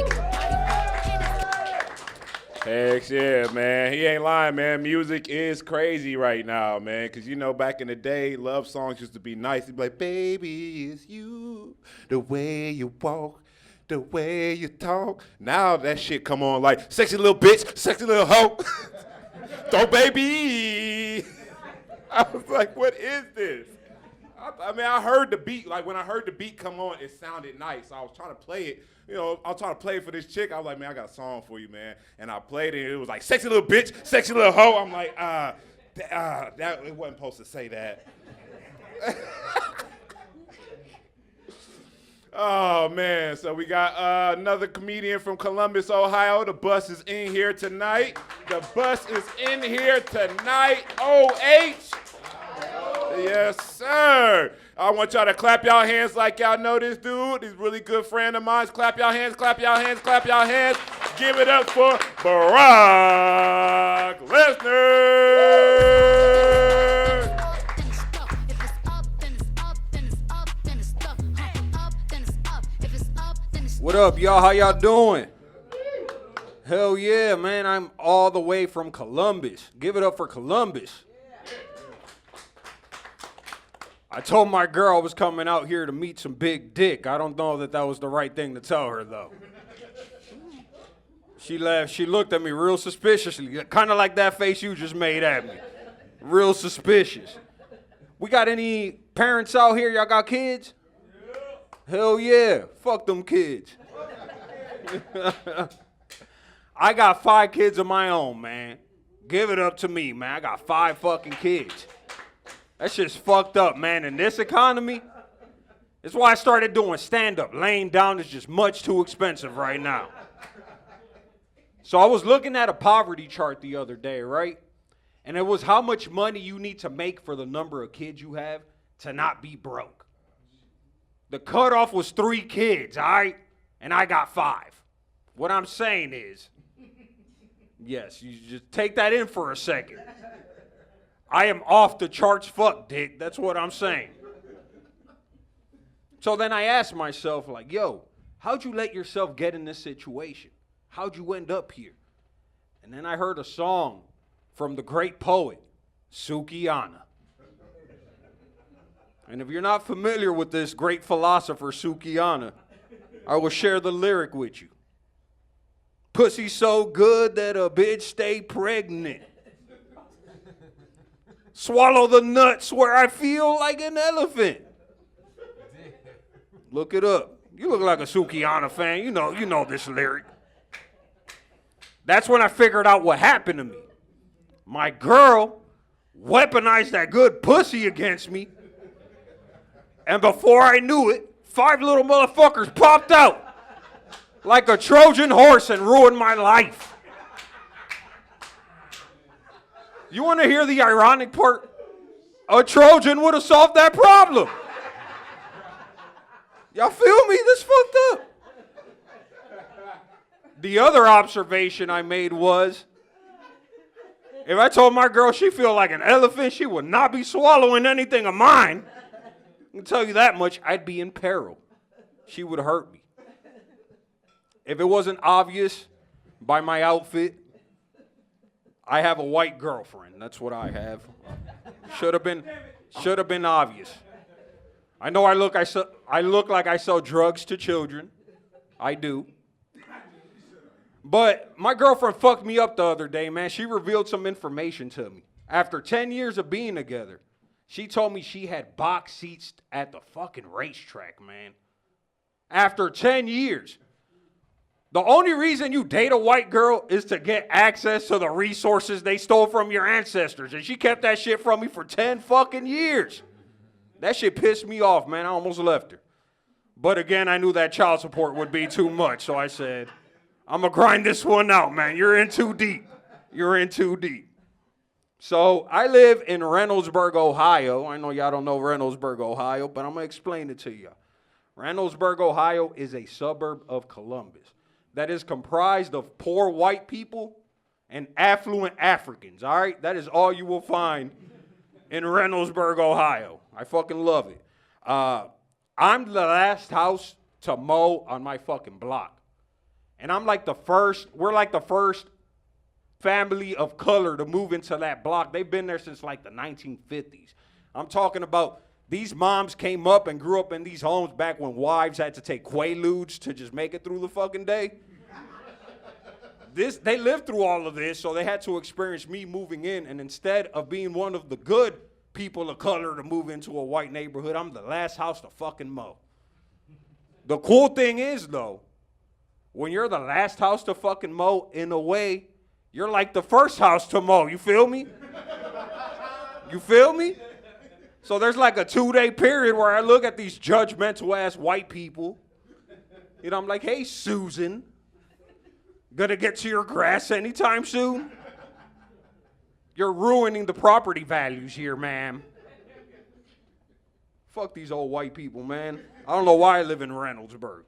Heck yeah, man. He ain't lying, man. Music is crazy right now, man. Because, you know, back in the day, love songs used to be nice. He'd be like, baby, it's you, the way you walk, the way you talk. Now that shit come on like, sexy little bitch, sexy little hoe. Throw baby. I was like, what is this? I mean, I heard the beat. Like, when I heard the beat come on, it sounded nice. So I was trying to play it. You know, I was trying to play it for this chick. I was like, man, I got a song for you, man. And I played it, and it was like, sexy little bitch, sexy little hoe. I'm like, that it wasn't supposed to say that. Oh, man. So we got another comedian from Columbus, Ohio. The bus is in here tonight. The bus is in here tonight. OH. Yes, sir. I want y'all to clap y'all hands like y'all know this dude. He's a really good friend of mine. Clap y'all hands, clap y'all hands, clap y'all hands. Give it up for Brock Lesnar. What up, y'all? How y'all doing? Hell yeah, man. I'm all the way from Columbus. Give it up for Columbus. I told my girl I was coming out here to meet some big dick. I don't know that that was the right thing to tell her, though. She laughed. She looked at me real suspiciously, kind of like that face you just made at me. Real suspicious. We got any parents out here? Y'all got kids? Hell yeah. Fuck them kids. I got 5 kids of my own, man. Give it up to me, man. I got 5 fucking kids. That shit's fucked up, man. In this economy, that's why I started doing stand-up. Laying down is just much too expensive right now. So I was looking at a poverty chart the other day, right? And it was how much money you need to make for the number of kids you have to not be broke. The cutoff was 3 kids, all right? And I got 5. What I'm saying is, yes, you just take that in for a second. I am off the charts fuck, dick. That's what I'm saying. So then I asked myself, like, yo, how'd you let yourself get in this situation? How'd you end up here? And then I heard a song from the great poet, Sukiyana. And if you're not familiar with this great philosopher, Sukiyana, I will share the lyric with you. Pussy so good that a bitch stay pregnant. Swallow the nuts where I feel like an elephant. Look it up. You look like a Sukiyana fan. You know this lyric. That's when I figured out what happened to me. My girl weaponized that good pussy against me. And before I knew it, 5 little motherfuckers popped out like a Trojan horse and ruined my life. You want to hear the ironic part? A Trojan would have solved that problem. Y'all feel me? This fucked up. The other observation I made was, if I told my girl she feel like an elephant, she would not be swallowing anything of mine. I can tell you that much, I'd be in peril. She would hurt me. If it wasn't obvious by my outfit, I have a white girlfriend. That's what I have. Should have been obvious. I know I look like I sell drugs to children. I do. But my girlfriend fucked me up the other day, man. She revealed some information to me. After 10 years of being together, she told me she had box seats at the fucking racetrack, man. After 10 years. The only reason you date a white girl is to get access to the resources they stole from your ancestors. And she kept that shit from me for 10 fucking years. That shit pissed me off, man. I almost left her. But again, I knew that child support would be too much. So I said, I'm going to grind this one out, man. You're in too deep. You're in too deep. So I live in Reynoldsburg, Ohio. I know y'all don't know Reynoldsburg, Ohio, but I'm going to explain it to you. Reynoldsburg, Ohio is a suburb of Columbus that is comprised of poor white people and affluent Africans, all right? That is all you will find in Reynoldsburg, Ohio. I fucking love it. I'm the last house to mow on my fucking block. And we're like the first family of color to move into that block. They've been there since like the 1950s. I'm talking about these moms came up and grew up in these homes back when wives had to take Quaaludes to just make it through the fucking day. They lived through all of this, so they had to experience me moving in, and instead of being one of the good people of color to move into a white neighborhood, I'm the last house to fucking mow. The cool thing is, though, when you're the last house to fucking mow, in a way, you're like the first house to mow. You feel me? You feel me? So there's like a 2-day period where I look at these judgmental ass white people. You know, I'm like, hey, Susan, gonna get to your grass anytime soon? You're ruining the property values here, ma'am. Fuck these old white people, man. I don't know why I live in Reynoldsburg.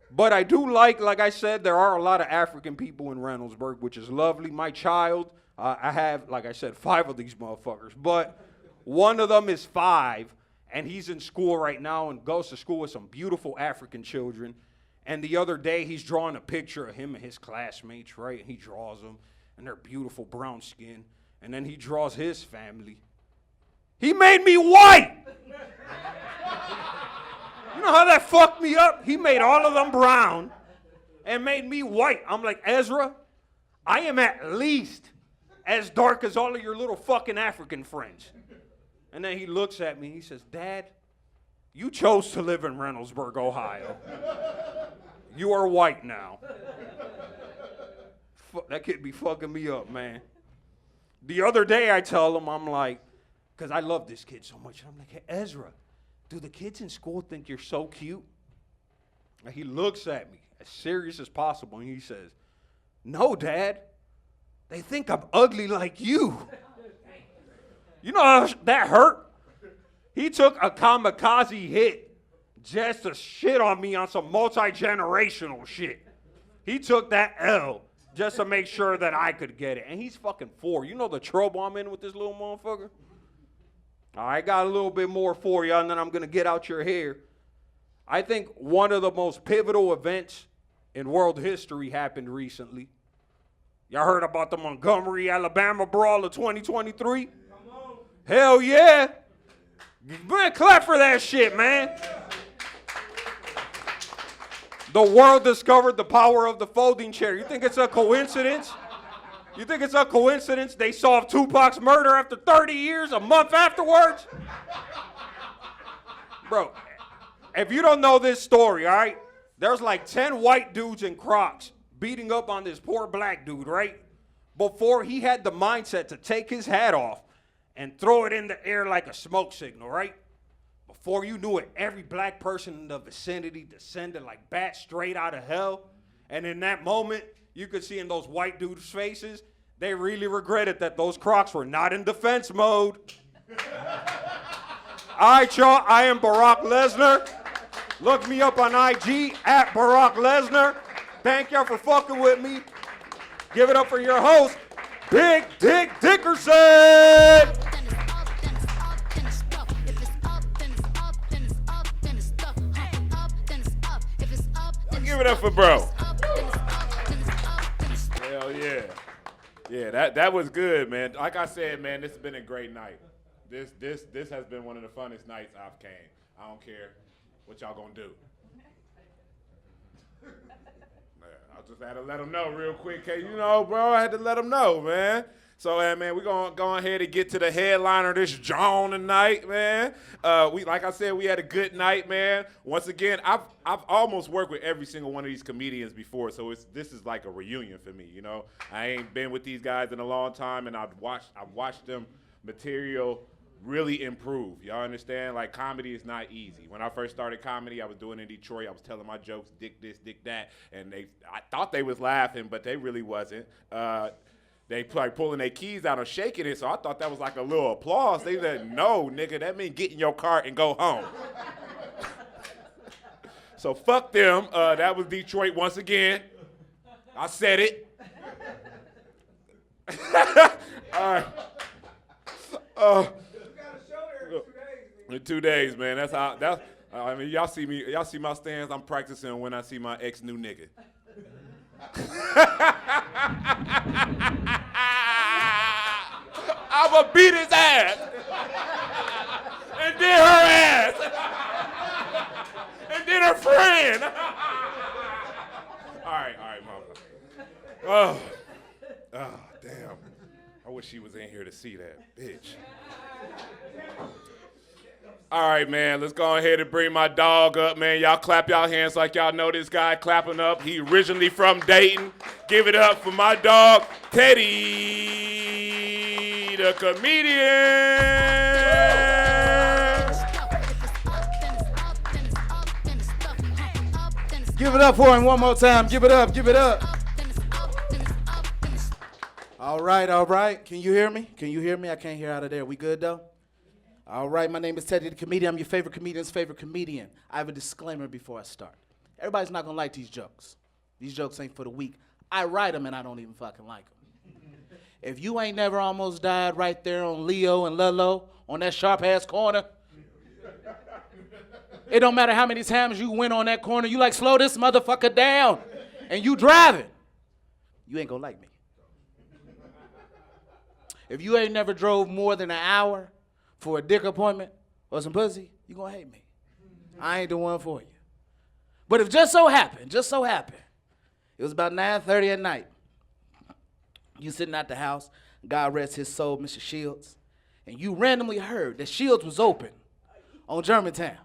But I do like I said, there are a lot of African people in Reynoldsburg, which is lovely. My child, I have, like I said, 5 of these motherfuckers. But one of them is 5, and he's in school right now and goes to school with some beautiful African children. And the other day, he's drawing a picture of him and his classmates, right? And he draws them, and they're beautiful brown skin. And then he draws his family. He made me white! You know how that fucked me up? He made all of them brown and made me white. I'm like, Ezra, I am at least as dark as all of your little fucking African friends. And then he looks at me and he says, Dad, you chose to live in Reynoldsburg, Ohio. You are white now. That kid be fucking me up, man. The other day I tell him, I'm like, because I love this kid so much. I'm like, hey, Ezra, do the kids in school think you're so cute? And he looks at me as serious as possible and he says, no, Dad. They think I'm ugly like you. You know how that hurt? He took a kamikaze hit just to shit on me on some multi-generational shit. He took that L just to make sure that I could get it. And he's fucking 4. You know the trouble I'm in with this little motherfucker? I got a little bit more for you, and then I'm going to get out your hair. I think one of the most pivotal events in world history happened recently. Y'all heard about the Montgomery, Alabama brawl of 2023? Come on. Hell yeah. Man, clap for that shit, man. The world discovered the power of the folding chair. You think it's a coincidence? You think it's a coincidence they solved Tupac's murder after 30 years, a month afterwards? Bro, if you don't know this story, all right, there's like 10 white dudes in Crocs beating up on this poor black dude, right? Before he had the mindset to take his hat off and throw it in the air like a smoke signal, right? Before you knew it, every black person in the vicinity descended like bats straight out of hell. And in that moment, you could see in those white dudes' faces, They really regretted that those Crocs were not in defense mode. All right, y'all, I am Barack Lesnar. Look me up on IG at Barack Lesnar. Thank y'all for fucking with me. Give it up for your host, Big Dick Dickerson. Give it up for bro. Hell yeah. Yeah, that was good, man. Like I said, man, this has been a great night. This has been one of the funnest nights I've came. I don't care what y'all gonna do. I just had to let them know real quick, cause you know, bro, I had to let them know, man. So, man, we're gonna go ahead and get to the headliner of this John tonight, man. Like I said, we had a good night, man. Once again, I've almost worked with every single one of these comedians before, so this is like a reunion for me, you know. I ain't been with these guys in a long time, and I've watched them material really improve. Y'all understand? Like, comedy is not easy. When I first started comedy, I was doing it in Detroit. I was telling my jokes, dick this, dick that, and I thought they was laughing, but they really wasn't. They like pulling their keys out and shaking it, so I thought that was like a little applause. They said, no, nigga, that mean get in your car and go home. So fuck them. That was Detroit once again. I said it. All right. In 2 days, man. That's how. I mean, y'all see me. Y'all see my stands. I'm practicing when I see my ex new nigga. I'ma beat his ass, and then her ass, and then her friend. All right, mama. Oh, damn. I wish she was in here to see that, bitch. All right, man, let's go ahead and bring my dog up, man. Y'all clap y'all hands like y'all know this guy clapping up. He originally from Dayton. Give it up for my dog, Teddy, the comedian. Give it up for him one more time. Give it up, give it up. All right. Can you hear me? I can't hear out of there. We good, though? All right, my name is Teddy the Comedian. I'm your favorite comedian's favorite comedian. I have a disclaimer before I start. Everybody's not going to like these jokes. These jokes ain't for the weak. I write them and I don't even fucking like them. If you ain't never almost died right there on Leo and Lolo on that sharp-ass corner, it don't matter how many times you went on that corner, you like, slow this motherfucker down, and you driving, you ain't going to like me. If you ain't never drove more than an hour for a dick appointment or some pussy, you gonna hate me. I ain't the one for you. But if just so happened, it was about 9:30 at night. You sitting at the house, God rest his soul, Mr. Shields, and you randomly heard that Shields was open on Germantown.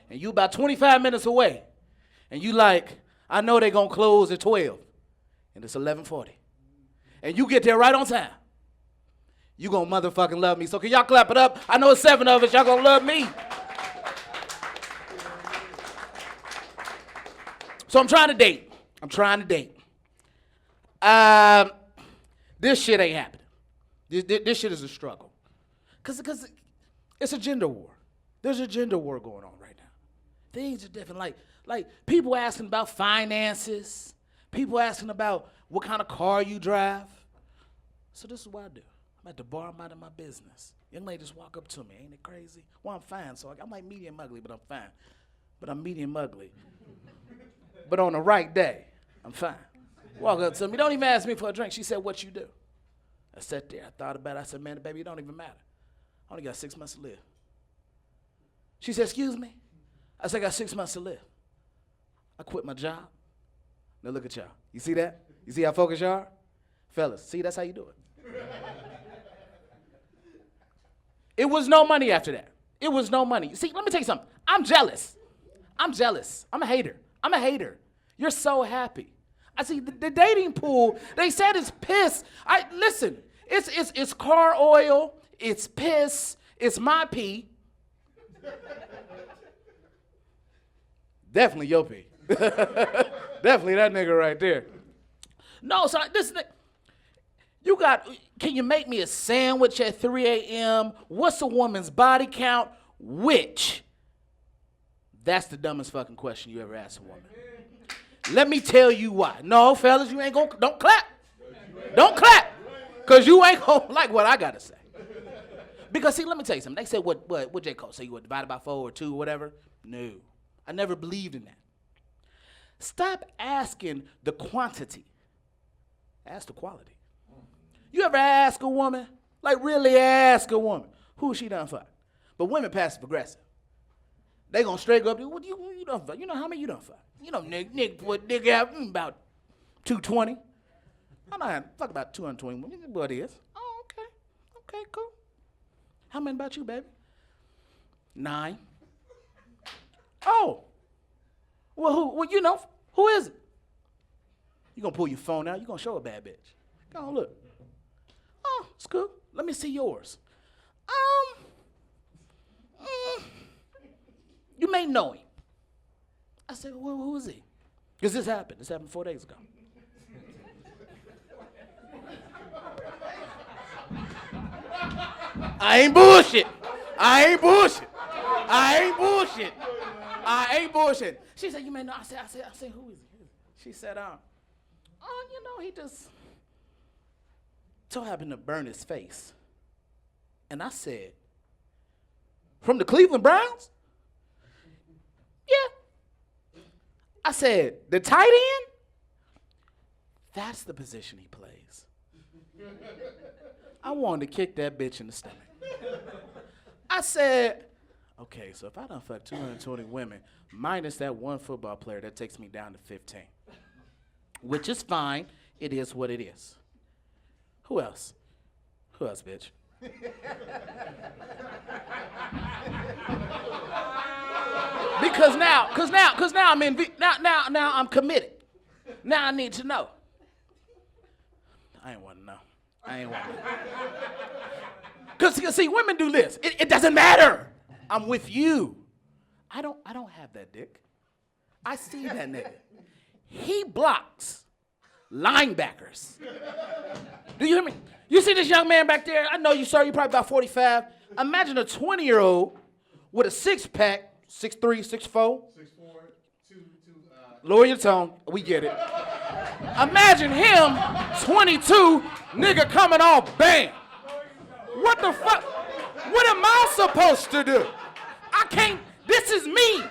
And you about 25 minutes away. And you like, I know they gonna close at 12. And it's 11:40. And you get there right on time. You gonna motherfucking love me. So can y'all clap it up? I know it's 7 of us. Y'all gonna love me. So I'm trying to date. This shit ain't happening. This shit is a struggle. Cause it's a gender war. There's a gender war going on right now. Things are different. Like people asking about finances. People asking about what kind of car you drive. So this is what I do. I'm at the bar, I'm out of my business. Young lady just walk up to me, ain't it crazy? Well, I'm fine, so I'm like medium ugly, but I'm fine. But I'm medium ugly. But on the right day, I'm fine. Walk up to me, don't even ask me for a drink. She said, what you do? I sat there, I thought about it. I said, man, baby, it don't even matter. I only got 6 months to live. She said, excuse me? I said, I got 6 months to live. I quit my job. Now look at y'all. You see that? You see how focused y'all are? Fellas, see, that's how you do it. It was no money after that. It was no money. See, let me tell you something. I'm jealous. I'm a hater. You're so happy. I see the dating pool, they said it's piss. Listen, it's car oil, it's piss, it's my pee. Definitely your pee. Definitely that nigga right there. No, so Can you make me a sandwich at 3 a.m.? What's a woman's body count? Which? That's the dumbest fucking question you ever asked a woman. Let me tell you why. No, fellas, you ain't gonna, don't clap. Don't clap. Because you ain't gonna like what I gotta say. Because see, let me tell you something. They said what J. Cole say, you would divide it by 4 or 2 or whatever? No. I never believed in that. Stop asking the quantity. Ask the quality. You ever ask a woman, like really ask a woman, who she done fuck? But women passive aggressive. They gonna straight go up to you, what you done fuck? You know how many you done fuck? You know, nigga have about 220. I'm not fuck about 220 women. This is what it is. Oh, okay. Okay, cool. How many about you, baby? 9. Oh. Well, who is it? You gonna pull your phone out, you gonna show a bad bitch. Go on, look. Oh, it's cool. Let me see yours. You may know him. I said, well, who is he? Because this happened. This happened 4 days ago. I ain't bullshit. She said, you may know. I said, who is he? She said, he just so happened to burn his face. And I said, from the Cleveland Browns? Yeah. I said, the tight end? That's the position he plays. I wanted to kick that bitch in the stomach. I said, okay, so if I done fuck 220 women, minus that one football player, that takes me down to 15. Which is fine. It is what it is. Who else? Who else, bitch? Because now I'm now I'm committed. Now I need to know. I ain't want to know. Because see, women do this. It doesn't matter. I'm with you. I don't have that dick. I see that nigga. He blocks linebackers. Do you hear me? You see this young man back there? I know you, sir. You're probably about 45. Imagine a 20-year-old with a six-pack, 6'3", 6'4". 6'4", 2. Lower your tone. We get it. Imagine him, 22, nigga coming off, bam. What the fuck? What am I supposed to do? I can't. This is me.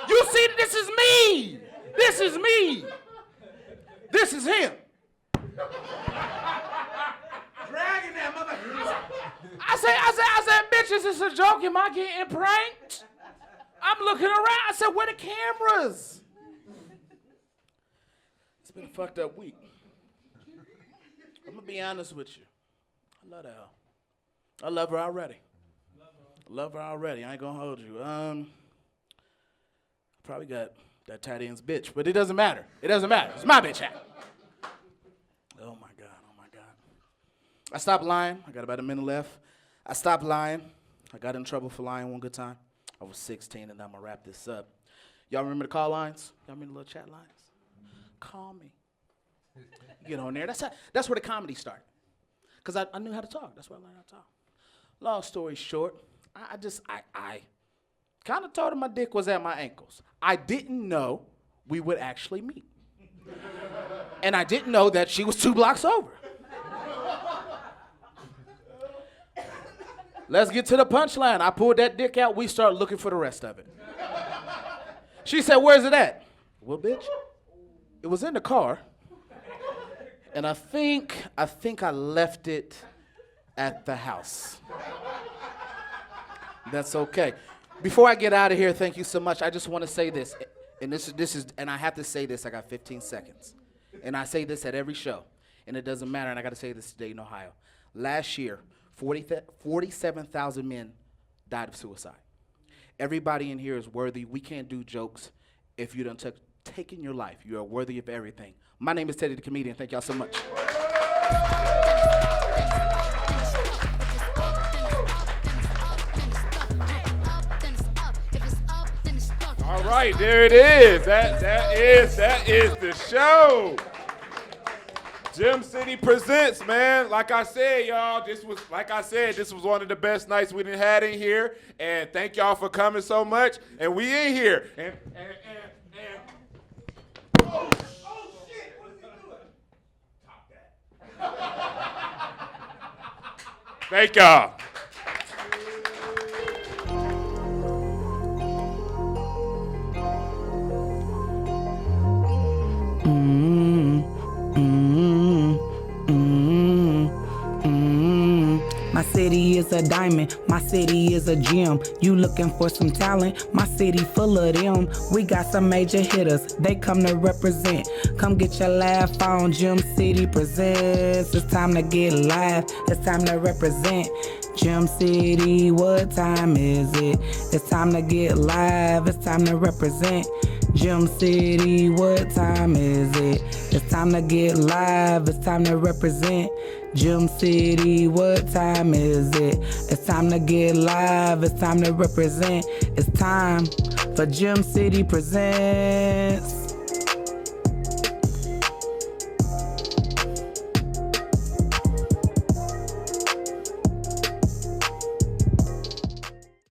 You see, this is me. This is me. This is him. Dragging that motherfucker. I said, bitch, is this a joke? Am I getting pranked? I'm looking around. I said, where the cameras? It's been a fucked up week. I'm gonna be honest with you. I love that hoe. I love her already. I ain't gonna hold you. Probably got that tight end's bitch, but it doesn't matter. It's my bitch hat. Oh my God. I stopped lying. I got about a minute left. I stopped lying. I got in trouble for lying one good time. I was 16, and I'm gonna wrap this up. Y'all remember the call lines? Y'all remember the little chat lines? Call me. Get on there. That's where the comedy started. Because I knew how to talk. That's why I learned how to talk. Long story short, I kind of told her my dick was at my ankles. I didn't know we would actually meet. And I didn't know that she was 2 blocks over. Let's get to the punchline. I pulled that dick out. We started looking for the rest of it. She said, where's it at? Well, bitch, it was in the car. And I think I left it at the house. That's okay. Before I get out of here, thank you so much. I just want to say this. And this is and I have to say this. I got 15 seconds. And I say this at every show. And it doesn't matter. And I got to say this today in Ohio. Last year, 47,000 men died of suicide. Everybody in here is worthy. We can't do jokes if you don't taken your life. You are worthy of everything. My name is Teddy the Comedian. Thank y'all so much. All right, there it is. That is the show. Gym City presents, man. Like I said, y'all, this was one of the best nights we done had in here. And thank y'all for coming so much. And we in here. And oh shit, what is he doing? Top that. Thank y'all. My city is a diamond, my city is a gem. You looking for some talent, my city full of them. We got some major hitters, they come to represent. Come get your laugh on, Gym City presents. It's time to get live, it's time to represent. Gym City, what time is it? It's time to get live, it's time to represent. Gym City, what time is it? It's time to get live, it's time to represent. Gym City, what time is it? It's time to get live, it's time to represent. It's time for Gym City Presents.